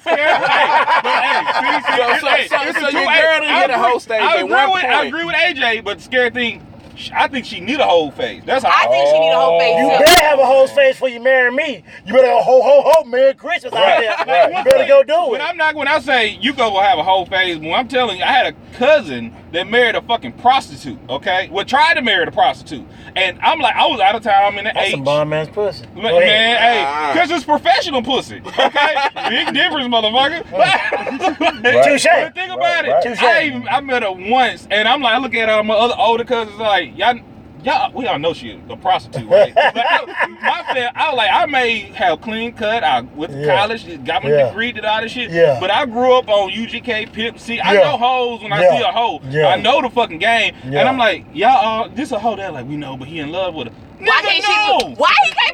So your girl done hit a whole stage at one point. I agree with AJ, but the scary thing, I think she need a whole face. That's how I think she need a whole face. You better have a whole face before you marry me. You better go ho, Merry Christmas out there. You better go do it. When I say you go have a whole face, well, I'm telling you, I had a cousin that married a fucking prostitute, okay? Well, tried to marry the prostitute. And I'm like, I was out of town, I'm in the That's H. some bomb man's pussy. Man, hey, because it's professional pussy, okay? Big difference, motherfucker. Touche. But think about it. I met her once, and I'm like, I look at her, my other older cousins, like, y'all, we all know she a prostitute, right? I may have clean cut. I went to college, got my degree, did all this shit. Yeah. But I grew up on UGK, Pimp C. I know hoes when I see a hoe. Yeah. I know the fucking game. Yeah. And I'm like, y'all, this a hoe that like we know, but he in love with her. Why he can't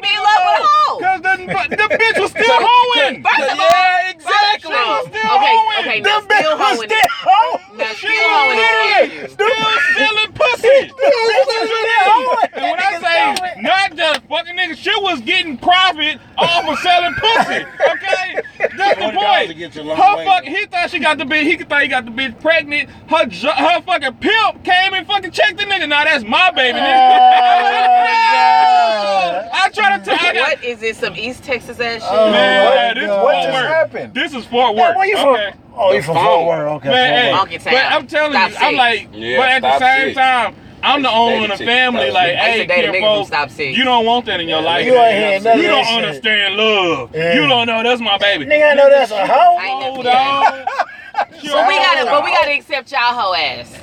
be in love with a hoe? Because the bitch was still hoeing. First of all, yeah, exactly. Okay, now still hoeing. Now still hoeing. Still selling pussy. And when I say not just fucking nigga, she was getting profit off of selling pussy. Okay, that's the point. He thought he got the bitch pregnant. Her fucking pimp came and fucking checked the nigga. Now that's my baby, nigga. I try to tell you. What is this? Some East Texas ass shit? Man, this is what just happened? This is Fort Worth. Where you from? Oh, you from Fort Worth? Okay. Man, hey, but I'm telling you, I'm like, but at the same time, I'm the only one in the family. Like, hey, folks, you don't want that in your life. You don't understand love. You don't know that's my baby. Nigga, I know that's a hoe. Hold on. But we gotta accept y'all hoe ass.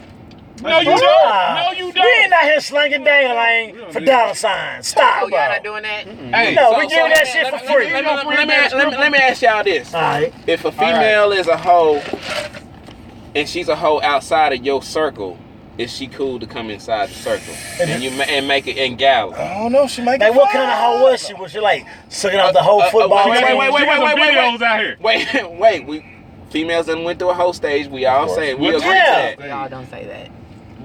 No, you don't. No, you don't. We ain't out here slinging dang-a-lang for dollar signs. Stop. Oh, y'all not doing that? Hey, no, we giving that shit for free. Let me ask y'all this. All right. If a female is a hoe and she's a hoe outside of your circle, is she cool to come inside the circle and make it in gala? I don't know. She make like it what kind of hoe was she? Was she like sucking out the whole football? Wait. Females that went through a whole stage. We all say it. We agree to that. Y'all don't say that.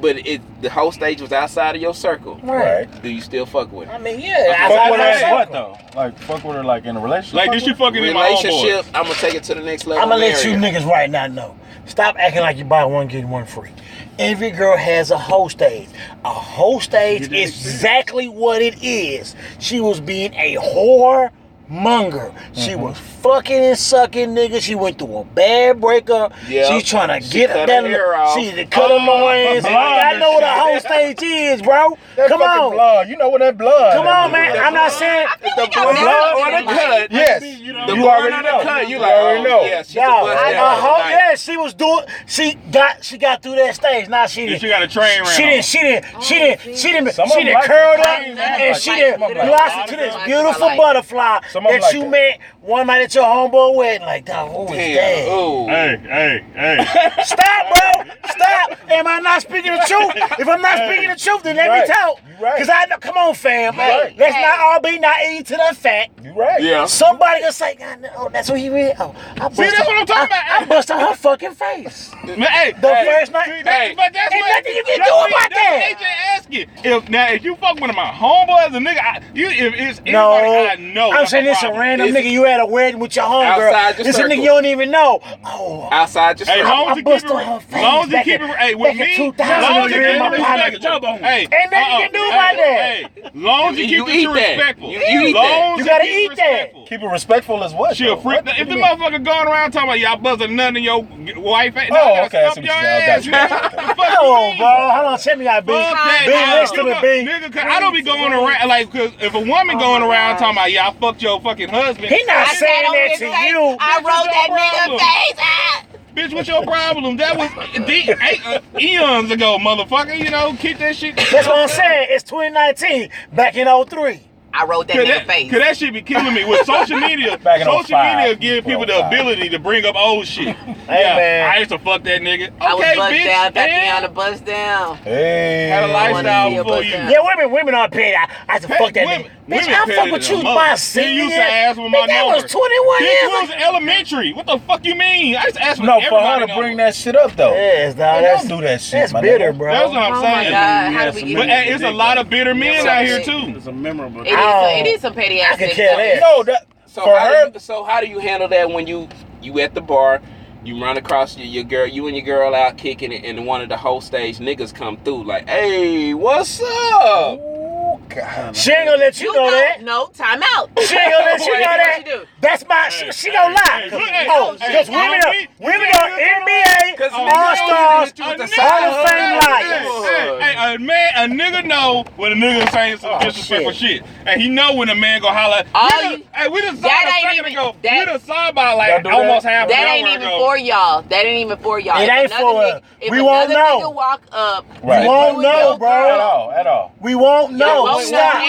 But the whole stage was outside of your circle. Right. Do you still fuck with her? I mean, yeah. Fuck with her as what though? Like fuck with her like in a relationship? Like did she fucking in my relationship? I'm gonna take it to the next level. I'm gonna let you niggas right now know. Stop acting like you buy one get one free. Every girl has a hoe stage. A hoe stage is exactly what it is. She was being a whore monger. She was fucking and sucking, nigga. She went through a bad breakup. She's trying to get that hair off. She cut her loins. I know what a whole stage is, bro. Come on. Blood. You know what that blood. Come on, man. I'm not saying the blood or the cut. Yes. The blood or the cut. You already know. Yeah, she was doing. She got through that stage. Now she didn't. She got a train ran. She didn't curl up and she didn't blossom to this beautiful butterfly that you met one night at your homeboy wedding. Like, dog, who is that? Hey. Stop, bro. Stop. Am I not speaking the truth? If I'm not speaking the truth, then let me talk. Because I know, come on, fam. Let's not all be naive to the fact. You right. Yeah. Somebody gonna say, oh, that's what he read. Oh, that's what I'm talking about. I busted her fucking face. Hey, first night. But that's ain't what, nothing you can do about that. AJ asking. If you fuck with my homeboy as a nigga, if it's anybody I know. I'm saying this a random nigga you had a wedding with your homegirl. This a nigga you don't even know. Oh. Outside your circle. I busted her face. Long as you keep it, hey, with me, long as you keep it respectful. Hey, ain't nothing you can do about that. Hey, long as you keep it respectful. You gotta eat that. Keep it respectful as what? She a freak. If the motherfucker going around talking about y'all busting nothing in your wife, oh, okay, stomp your ass. Oh, bro, hold on, tell me how big. Next to the big. Nigga, cause I don't be going around like, cause if a woman going around talking about y'all fucked your fucking husband, he not saying that to you. I wrote that nigga face. Bitch, what's your problem? That was eons ago, motherfucker. You know, keep that shit. That's what I'm saying. It's 2019, back in 03. I wrote that nigga face. Cause that shit be killing me with social media. Social media give people the ability to bring up old shit. Man. I used to fuck that nigga. I was bust bitch, down, Tatiana bust down. Hey. Had a lifestyle before you. Yeah, women are paid. I used to fuck that nigga. Bitch, I fuck with you my senior. You used to ask with my that number. was 21 years. Bitch, was elementary. What the fuck you mean? I used to ask with for her to bring that shit up though. Yes, dog. Don't do that shit. That's bitter, bro. That's what I'm saying. God, how do we But it's a lot of bitter men out here too. It's a memorable. It is some petty ass. I can care less. No, that So how do you handle that when you at the bar, you run across your girl, you and your girl out kicking it, and one of the whole stage niggas come through like, hey, what's up? God. She ain't gonna let you know that. No, time out. She ain't gonna let you know that. That's my. She gonna lie. Because women are NBA All-Stars, Hall of Fame liars. Hey, a nigga know when a nigga saying some disrespectful shit, and he know when a man go holler. Hey, we just saw a second ago. We just saw about like almost half an hour ago. That ain't even for y'all. That ain't even for y'all. It ain't for us. We won't know. If another nigga walk up, we won't know, bro. At all. We won't know. Stop.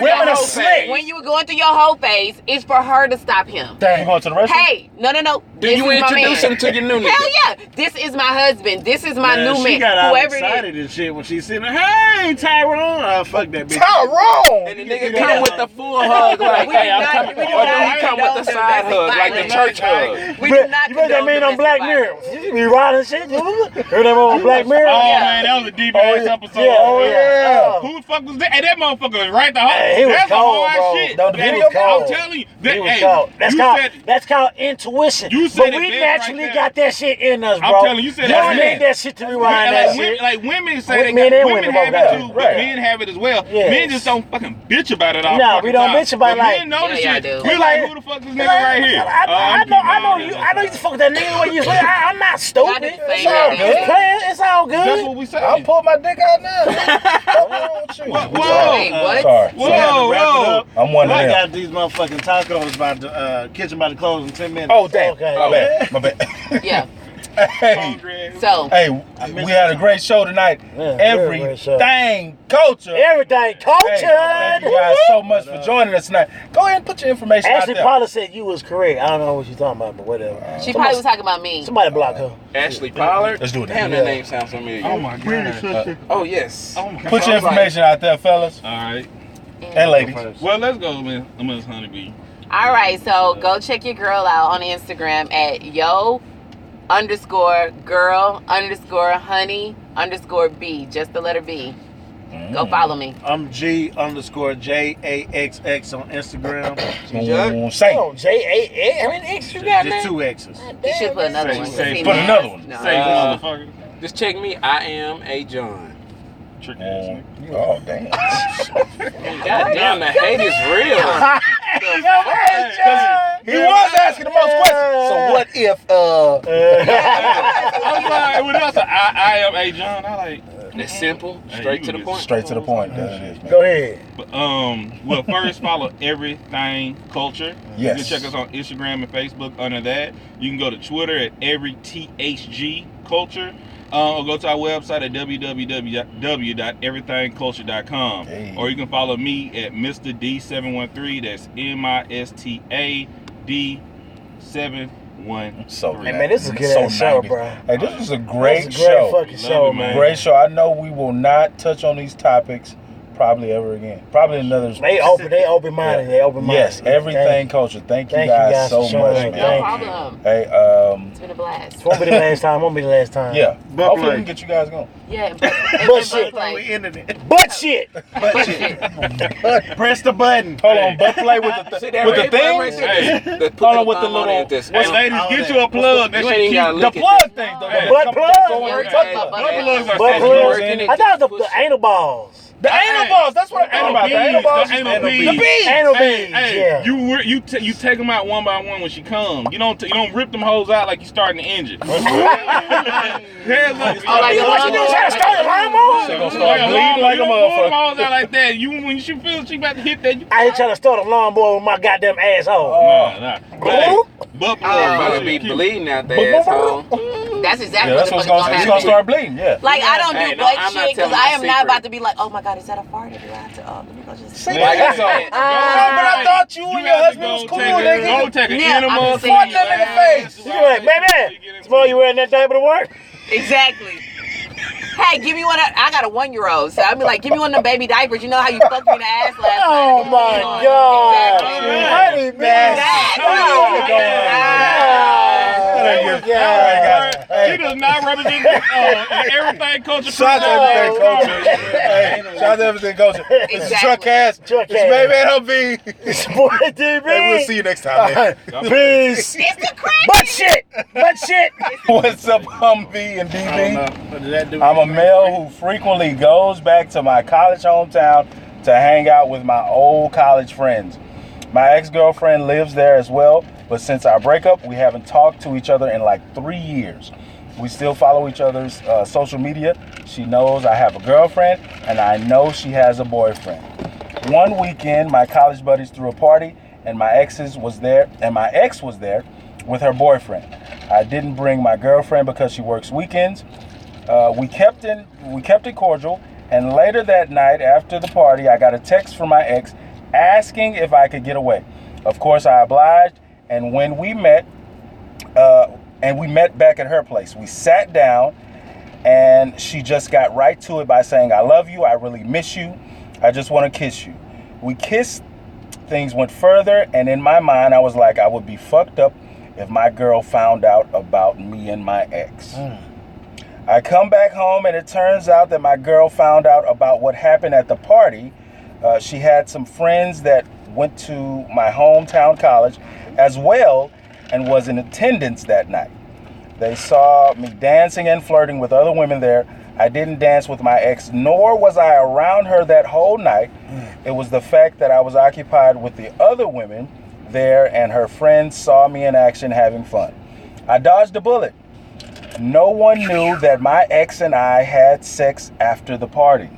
Women are slick. When you were going through your whole phase, it's for her to stop him. You going to the restroom? Hey, no. Do you introduce him to your new nigga? Hell yeah. This is my husband. This is my new man. She got all whoever excited and shit when she sitting there. Hey, Tyrone. Fuck that bitch. Tyrone. And the nigga come with the full hug like, hey, I'm coming. Or do he come with the side hug, like the church hug? We do not. You bet that man on Black Mirror. You be riding shit. Heard that on Black Mirror? Oh man, that was a deep ass episode. Yeah. Who the fuck was that? Hey, that motherfucker was right the whole. He was cold, bro. Shit. I'm telling you. That's called intuition. You said but we naturally got that shit in us, bro. I'm telling you, said that. Need that shit to rewind that shit. Like women say women have it too, but men have it as well. Men just don't fucking bitch about it all. No, we don't bitch about it. Men know the shit. We like, who the fuck is this nigga right here? I know you used to fuck that nigga when you say, I'm not stupid. It's all good. It's all good. That's what we say. I'll pull my dick out now. What? Sorry. Whoa. I'm one of them. I got these motherfucking tacos about the kitchen about to close in 10 minutes. Oh, damn. Okay. My bad. Yeah. Hey. So. Hey, we had a great show tonight. Everything culture. Everything culture. Hey, thank you guys so much for joining us tonight. Go ahead and put your information out there. Ashley Paula said you was correct. I don't know what you're talking about, but whatever. She probably was talking about me. Somebody block her. Ashley Pollard? Let's do it. Damn, that name sounds familiar. Oh my god. Oh, yes. Put your information out there, fellas. All right. And ladies. Well, let's go, man. Miss Honeybee. All right, so go check your girl out on Instagram at yo_girl_honey_B. Just the letter B. Go follow me. I'm G_JAXX on Instagram. Say. Oh, J-A-A? How many X's you got, Just 2 X's. You should put another one. Put another one. No. Say motherfucker. Just check me. I am a John. Oh, damn. God damn, the hate is real. He was asking the most questions. So what if I'm like, when else I am a John, I like. It's simple, straight to the point. Straight to the point. Go ahead. But, well, first follow Everythang Culture. Yes. You can check us on Instagram and Facebook under that. You can go to Twitter at EveryTHG Culture. Or go to our website at www.everythangculture.com. Hey. Or you can follow me at Mr. D713. That's MISTAD713. So, hey, man, this is a good ass show, bro. Hey, this is a great show. Fucking show, man. Great show. I know we will not touch on these topics probably ever again. Probably another. They open-minded. They open-minded. Yes, Everything Culture. Thank you guys so much, man. No problem. Hey, it's been a blast. It won't be the last time. Won't be the last time. Yeah. Hopefully we can get you guys going. Yeah, Butt shit. We ended it. Butt shit. Press the button. Hold on, butt play with the thing. Hey, Hold on with the little. Hey, ladies, get you a plug. That shit keep The plug thing. The butt plug. Butt plug. I thought it was the anal balls. The anal balls. That's what I'm talking about. The anal balls. The anal beads. The beads. Anal Hey, beads. Yeah. you take them out one by one when she comes. You don't rip them hoes out like you starting the engine. What you do? Trying to start a lawnmower? She gonna start bleeding like a motherfucker. Hoes out like that. When she feels she about to hit that. I ain't trying to start a lawnmower with my goddamn asshole. Nah. Butt About to be bleeding out there, asshole. That's exactly Yeah, that's what's what's going to gonna happen. start bleeding. Yeah. Like, I don't do butt I'm not shit because telling I my am not secret. about to be like, oh my God, is that a fart? Or do I have to, let me go just... Like that's all. But I thought you and your husband was cool, nigga. Go take an Yeah, enema. I'm Fart them in the face. You like, baby, tomorrow you wearing that diaper to work? Exactly. Hey, give me one of, I got a 1-year-old, so I'd be like, give me one of them baby diapers. You know how you fucked me in the ass last night? Oh my God. Honey, man. She does not represent Everything Culture. Shout out to Everything Culture. Hey, shout out to Everything Culture. It's the Truckcast. It's Baby and her B. It's boy DB. Hey, we'll see you next time, man. Peace. It's the crack. Butt shit. Butt shit. What's up, Humvee and DB? What did that do? I'm a male who frequently goes back to my college hometown to hang out with my old college friends. My ex-girlfriend lives there as well, but since our breakup, we haven't talked to each other in like 3 years. We still follow each other's social media. She knows I have a girlfriend, and I know she has a boyfriend. One weekend, my college buddies threw a party, and my ex was there with her boyfriend. I didn't bring my girlfriend because she works weekends. We kept it cordial, and later that night after the party, I got a text from my ex asking if I could get away. Of course, I obliged, and when we met back at her place. We sat down, and she just got right to it by saying, "I love you, I really miss you, I just want to kiss you." We kissed, things went further, and in my mind, I was like, I would be fucked up if my girl found out about me and my ex. I come back home, and it turns out that my girl found out about what happened at the party. She had some friends that went to my hometown college as well and was in attendance that night. They saw me dancing and flirting with other women there. I didn't dance with my ex, nor was I around her that whole night. It was the fact that I was occupied with the other women there, and her friends saw me in action having fun. I dodged a bullet. No one knew that my ex and I had sex after the party.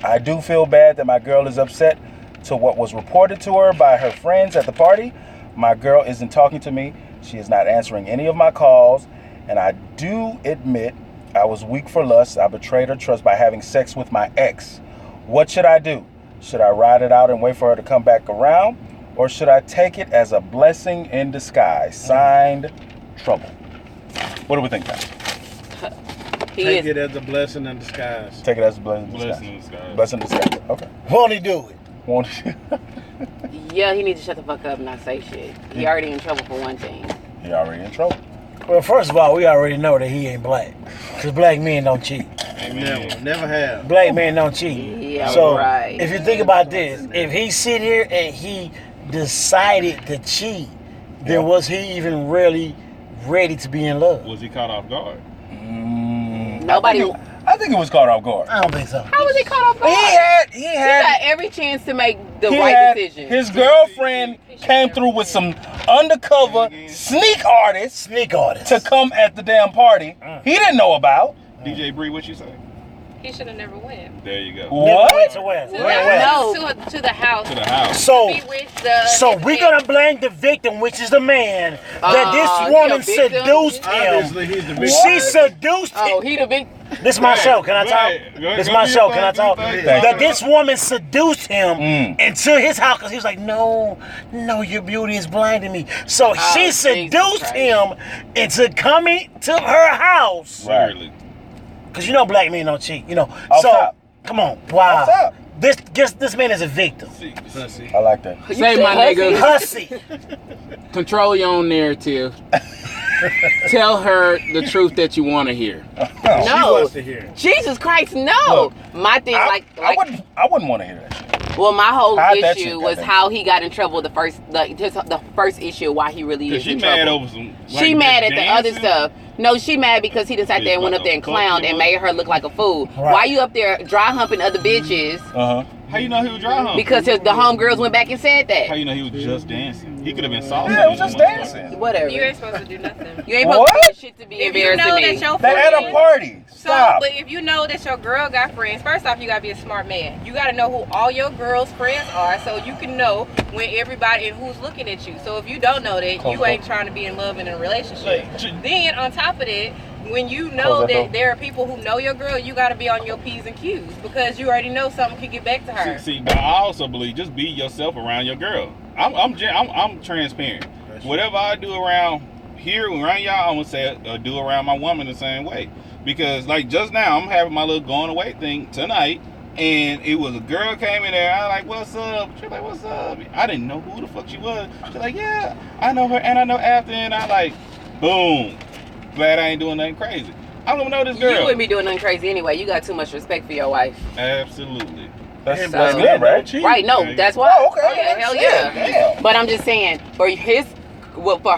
I do feel bad that my girl is upset to what was reported to her by her friends at the party. My girl isn't talking to me. She is not answering any of my calls. And I do admit I was weak for lust. I betrayed her trust by having sex with my ex. What should I do? Should I ride it out and wait for her to come back around? Or should I take it as a blessing in disguise? Signed, Trouble. What do we think, guys? Take it as a blessing in disguise. Take it as a blessing in disguise. Blessing in disguise. Okay. Won't he do it? Won't he? Yeah, he needs to shut the fuck up and not say shit. He already in trouble for one thing. He already in trouble. Well, first of all, we already know that he ain't black. Because black men don't cheat. Never have. Black men don't cheat. Yeah, so, right. if you think about this, if he sit here and he decided to cheat, then was he even really ready to be in love? Was he caught off guard? Nobody. I think it was caught off guard. I don't think so. How was he caught off guard? He He had got every chance to make the he right had- decision. His girlfriend came through with some undercover sneak artists to come at the damn party. He didn't know about. DJ Bree, what you say? He should have never went. There you go. What? To where? To Where? No. to the house. To the house. So, Be with the so we're gonna blame the victim, which is the man, that this woman he a victim? seduced him. Obviously, he's the big. She seduced him. Oh, he the big. This is my show. Can I Go talk? ahead. This is my show. Can I talk? That this woman seduced him into his house because he was like, no, your beauty is blinding me. So she seduced him into coming to her house. Right. Because you know black men don't cheat. You know. Off So top. come on. Wow. Off top. This man is a victim. I like that. Say my nigga, Hussy. control your own narrative. Tell her the truth that you want to hear. No. To hear. Jesus Christ, no. Look, My thing, I wouldn't want to hear that shit. well, my whole How'd that issue shit was happen? how he got in trouble. The first issue why he really is She in mad trouble. over some. She mad at the other stuff. No, she mad because he just sat there and went Like up there and a clowned fuck and you made her look like a fool. Right. Why you up there dry humping other bitches? How you know he was dry humping? Because the homegirls went back and said How that. you know he was just dancing? He could have been saucy. Yeah, it was just dancing. Whatever. You ain't supposed to do nothing. You ain't supposed to What? do shit to be If you embarrassing know me. that your They at a friend, party. so, Stop. but if you know that your girl got friends, first off, you gotta be a smart man. You gotta know who all your girls' friends are, so you can know when everybody and who's looking at you. So if you don't know that, you ain't trying to be in love and in a relationship. Then on top of that, when you know that there are people who know your girl, you gotta be on your P's and Q's because you already know something could get back to her. See, but I also believe just be yourself around your girl. I'm transparent. Whatever I do around here, around y'all, I'm gonna say do around my woman the same way. Because like just now, I'm having my little going away thing tonight, and it was a girl came in there. I was like, "What's up?" She was like, "What's up?" I didn't know who the fuck she was. She's like, "Yeah, I know her, and I know after." And I like, boom. Glad I ain't doing nothing crazy. I don't know this girl. You wouldn't be doing nothing crazy anyway. You got too much respect for your wife. Absolutely. That's So- good, right? Right, no, that's why. Oh, okay. Yeah, hell Shit, yeah. damn. But I'm just saying, for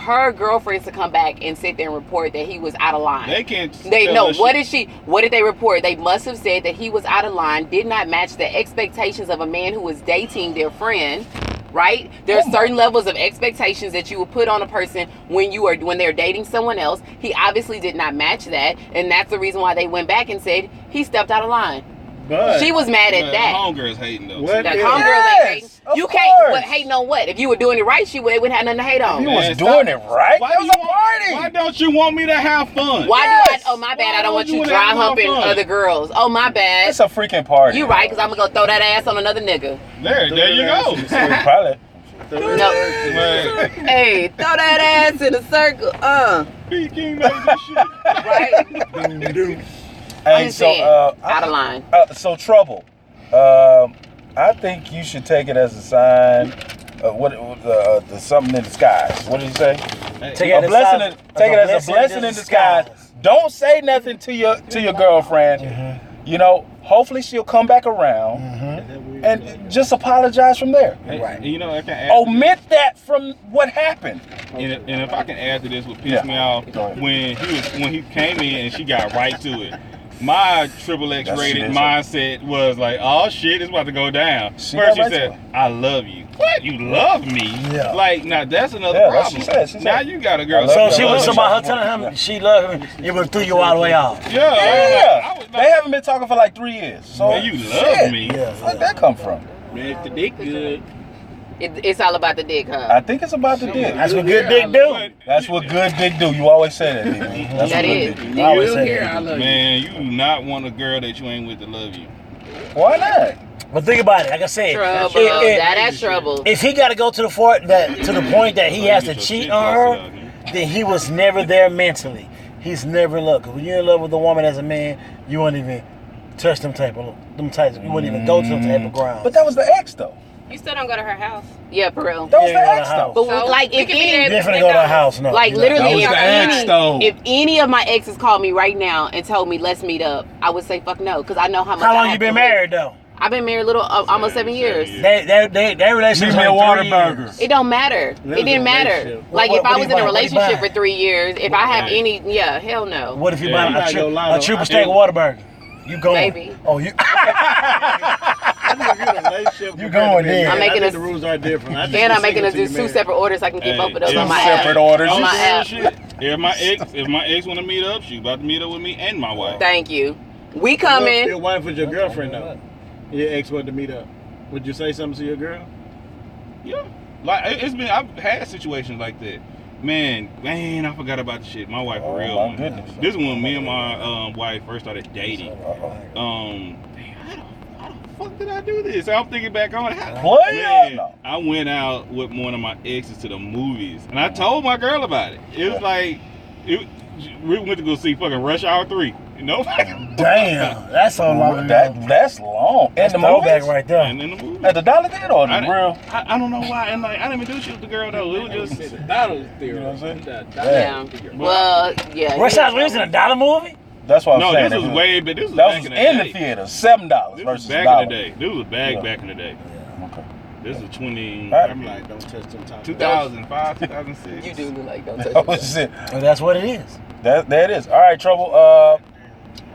her girlfriends to come back and sit there and report that he was out of line. They can't. They tell know us what shit. what did they report? They must have said that he was out of line, did not match the expectations of a man who was dating their friend. Right? There's certain levels of expectations that you will put on a person when they're dating someone else. He obviously did not match that, and that's the reason why they went back and said he stepped out of line. But She was mad at that. Homegirls hating though. What That if- homegirls ain't Yes, hating. of You can't. course. What, hating on what? If you were doing it right, they wouldn't have nothing to hate on. He Man, was stop. doing it right. Why That do was a you want- Why party. don't you want me to have fun? Why Yes. do I? Oh my bad. Why I don't want don't you you dry have no humping fun? other girls. Oh my bad. It's a freaking party. You right? Because I'm gonna go throw that ass on another nigga. There you go. Probably. No. Man, Hey, throw that ass in a circle. P. King made this shit. Right. Hey, just so saying, out of line. So trouble. I think you should take it as a sign. Something in disguise. What did he say? Take A blessing. Take it as a blessing in disguise. Don't say nothing to your girlfriend. You know, hopefully she'll come back around and just apologize from there. Right. You know, I can add Omit that from what happened. and if I can add to this, what pissed me off when he came in and she got right to it. My XXX That's rated shit. mindset was like, oh shit, it's about to go down. She First she got right said, to it. I love you. What? You love me? Yeah. Like, now that's another Yeah, that's problem. what she said. Now you got a girl. I So love she you. was Yeah. about her telling him she loved him. It would have threw you all the way off. Yeah. Yeah. I was They like, haven't been talking for like 3 years. So man, you love shit. me. Yeah. Where'd that come from? Make the dick good. It's all about the dick, huh? I think it's about the dick. That's what good dick do. But, That's what good dick do. You always say that, D. That's That what is. good dick do. I always You say here, that. I love you. man, you do not want a girl that you ain't with to love you. Why not? But think about it. Like I said, Trouble. That's trouble. if he got to go to the point that he has to cheat on her, then he was never there mentally. He's never in love. 'Cause when you're in love with a woman as a man, you won't even touch them types. You wouldn't even go to them type of ground. But that was the ex, though. You still don't go to her house. Yeah, for real. That was Yeah, the go to ex, the though. house. But So, like, we if could be any, there. Definitely go to the house. No. like You know. literally, That was the ex, though. if any of my exes called me right now and told me let's meet up, I would say fuck no, because I know how much. How I long have you been to lose. married though? I've been married almost 7 years. Their relationship. Leave me a Whataburger. It don't matter. It didn't matter. relationship. Like What if I do was you in a buy? What do you relationship buy? for 3 years, if I have any, hell no. What if you Yeah, buy you a gotta go triple lotto. steak Whataburger? You going? Maybe. Oh, you. I think if you're in a relationship, You going there? I'm making the rules are different. And I'm making us do 2 separate orders. I can get both of those on my separate app. orders. On my app. If my ex want to meet up, she about to meet up with me and my wife. Thank you. We coming. Your wife was your girlfriend though. Your ex wanted to meet up. Would you say something to your girl? Yeah. Like I've had situations like that. Man, I forgot about the shit. My wife for real. My goodness. This is when me and my wife first started dating. How the fuck did I do this? I'm thinking back on it. I went out with one of my exes to the movies, and I told my girl about it. It was like, we went to go see fucking Rush Hour 3. You know? Damn, that's so long. That's long. That's the throwback right there. And in the movie. At the Dollar Theater or the Grill? I don't know why. And like, I didn't even do shit with the girl though. It was just Dollar Theater. You know what I'm saying? Yeah. Well, yeah. Rush Hour 3 was in a $1 movie? That's what I'm saying. No, this was way, but this was that back was in the day. in the theater, $7 This versus was back $1. in the day. This was back in the day. Okay. This is 20. I'm like, don't touch them top. 2005, 2006. You do look like don't touch Oh, it. shit. Well, that's what it is. There it is. All right, Trouble.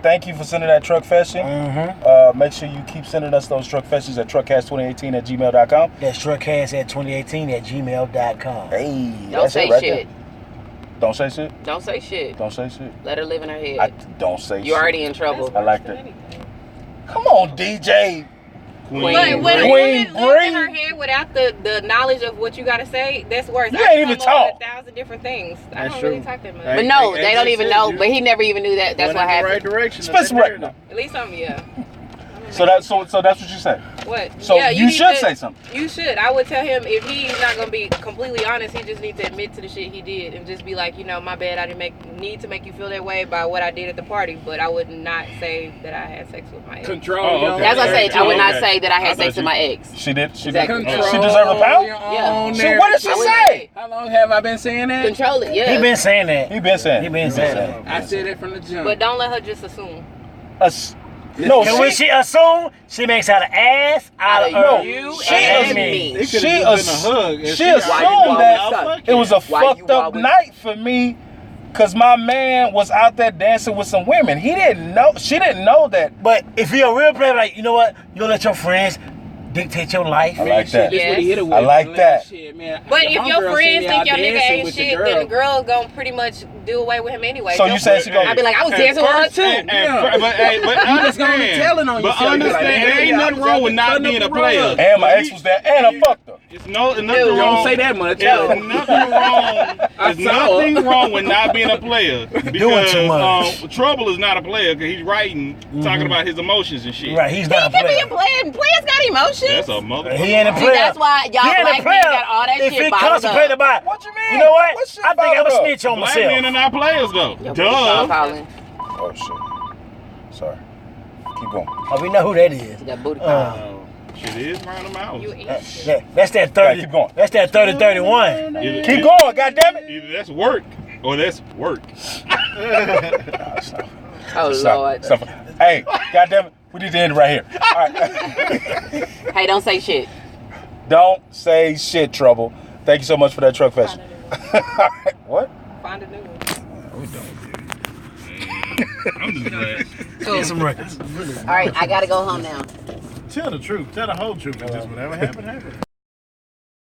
Thank you for sending that truckfession. Make sure you keep sending us those truckfessions at truckcast2018@gmail.com. That's truckcast2018@gmail.com. Hey, Don't say shit. Don't say shit? Don't say shit. Don't say shit. Let her live in her head. Don't say shit. You're already in trouble. I like that. Come on, DJ. Queen When a woman lives in her head without the knowledge of what you gotta say, that's worse. You ain't even talk. 1,000 different things. I That's don't true. really talk that much. But no, they don't even know. But he never even knew that. That's what happened. Right direction. Specific. At least I'm So that's what you said. What? So yeah, you should say something. You should. I would tell him if he's not gonna be completely honest, he just needs to admit to the shit he did and just be like, my bad. I didn't need to make you feel that way by what I did at the party, but I would not say that I had sex with my ex. Control. That's what I said. I would not say that I had sex with my ex. She did. She Exactly. did. She deserved a pound. Yeah. So what did she say? How long have I been saying that? Control it. Yeah. He been saying that. He been saying that. I said it from the jump. But don't let her just assume. No, and when she assume, she makes out an ass out of you she and me. She assumed that it was a fucked up night for me because my man was out there dancing with some women. He didn't know. She didn't know that. But if you're a real player, like, you know what? You don't let your friends dictate your life. I like that. Yes. I like that. Shit, man. But if your friends think your nigga ain't shit, then the girl gonna pretty much do away with him anyway. So you saying she gonna? I'd be like, I was dancing with her too. But You just gonna be telling on yourself. But understand, there ain't nothing wrong with not being a player. And my ex was there, and I fucked her. It's nothing Don't wrong. say that much. There's nothing wrong. There's nothing wrong with not being a player because Trouble is not a player because he's writing, talking about his emotions and shit. Right, he's not a He can be player. a player. Players got emotions. That's a motherfucker. He ain't a See, player. that's why y'all He ain't black a men player. got all that If shit he bottled constipated up. about, What you mean? you know what? What shit I think I'm bottled a up? snitch on Black myself. men are not players though. Yo, Duh. Colin. Oh shit. Sorry. Keep going. Oh, we know who that is. That booty call. Shit is round the mouth. You eat That's that 30. Keep going. That's that 30-31. Keep going. Goddammit. Either that's work or that's work. Oh Lord. Stop. Hey, goddammit. We need to end it right here. All right. Hey, don't say shit. Don't say shit, Trouble. Thank you so much for that truck fest. What? find a new one. I'm just glad. Get some records. All right, I gotta go home now. Tell the truth. Tell the whole truth. If this would ever happen, happen.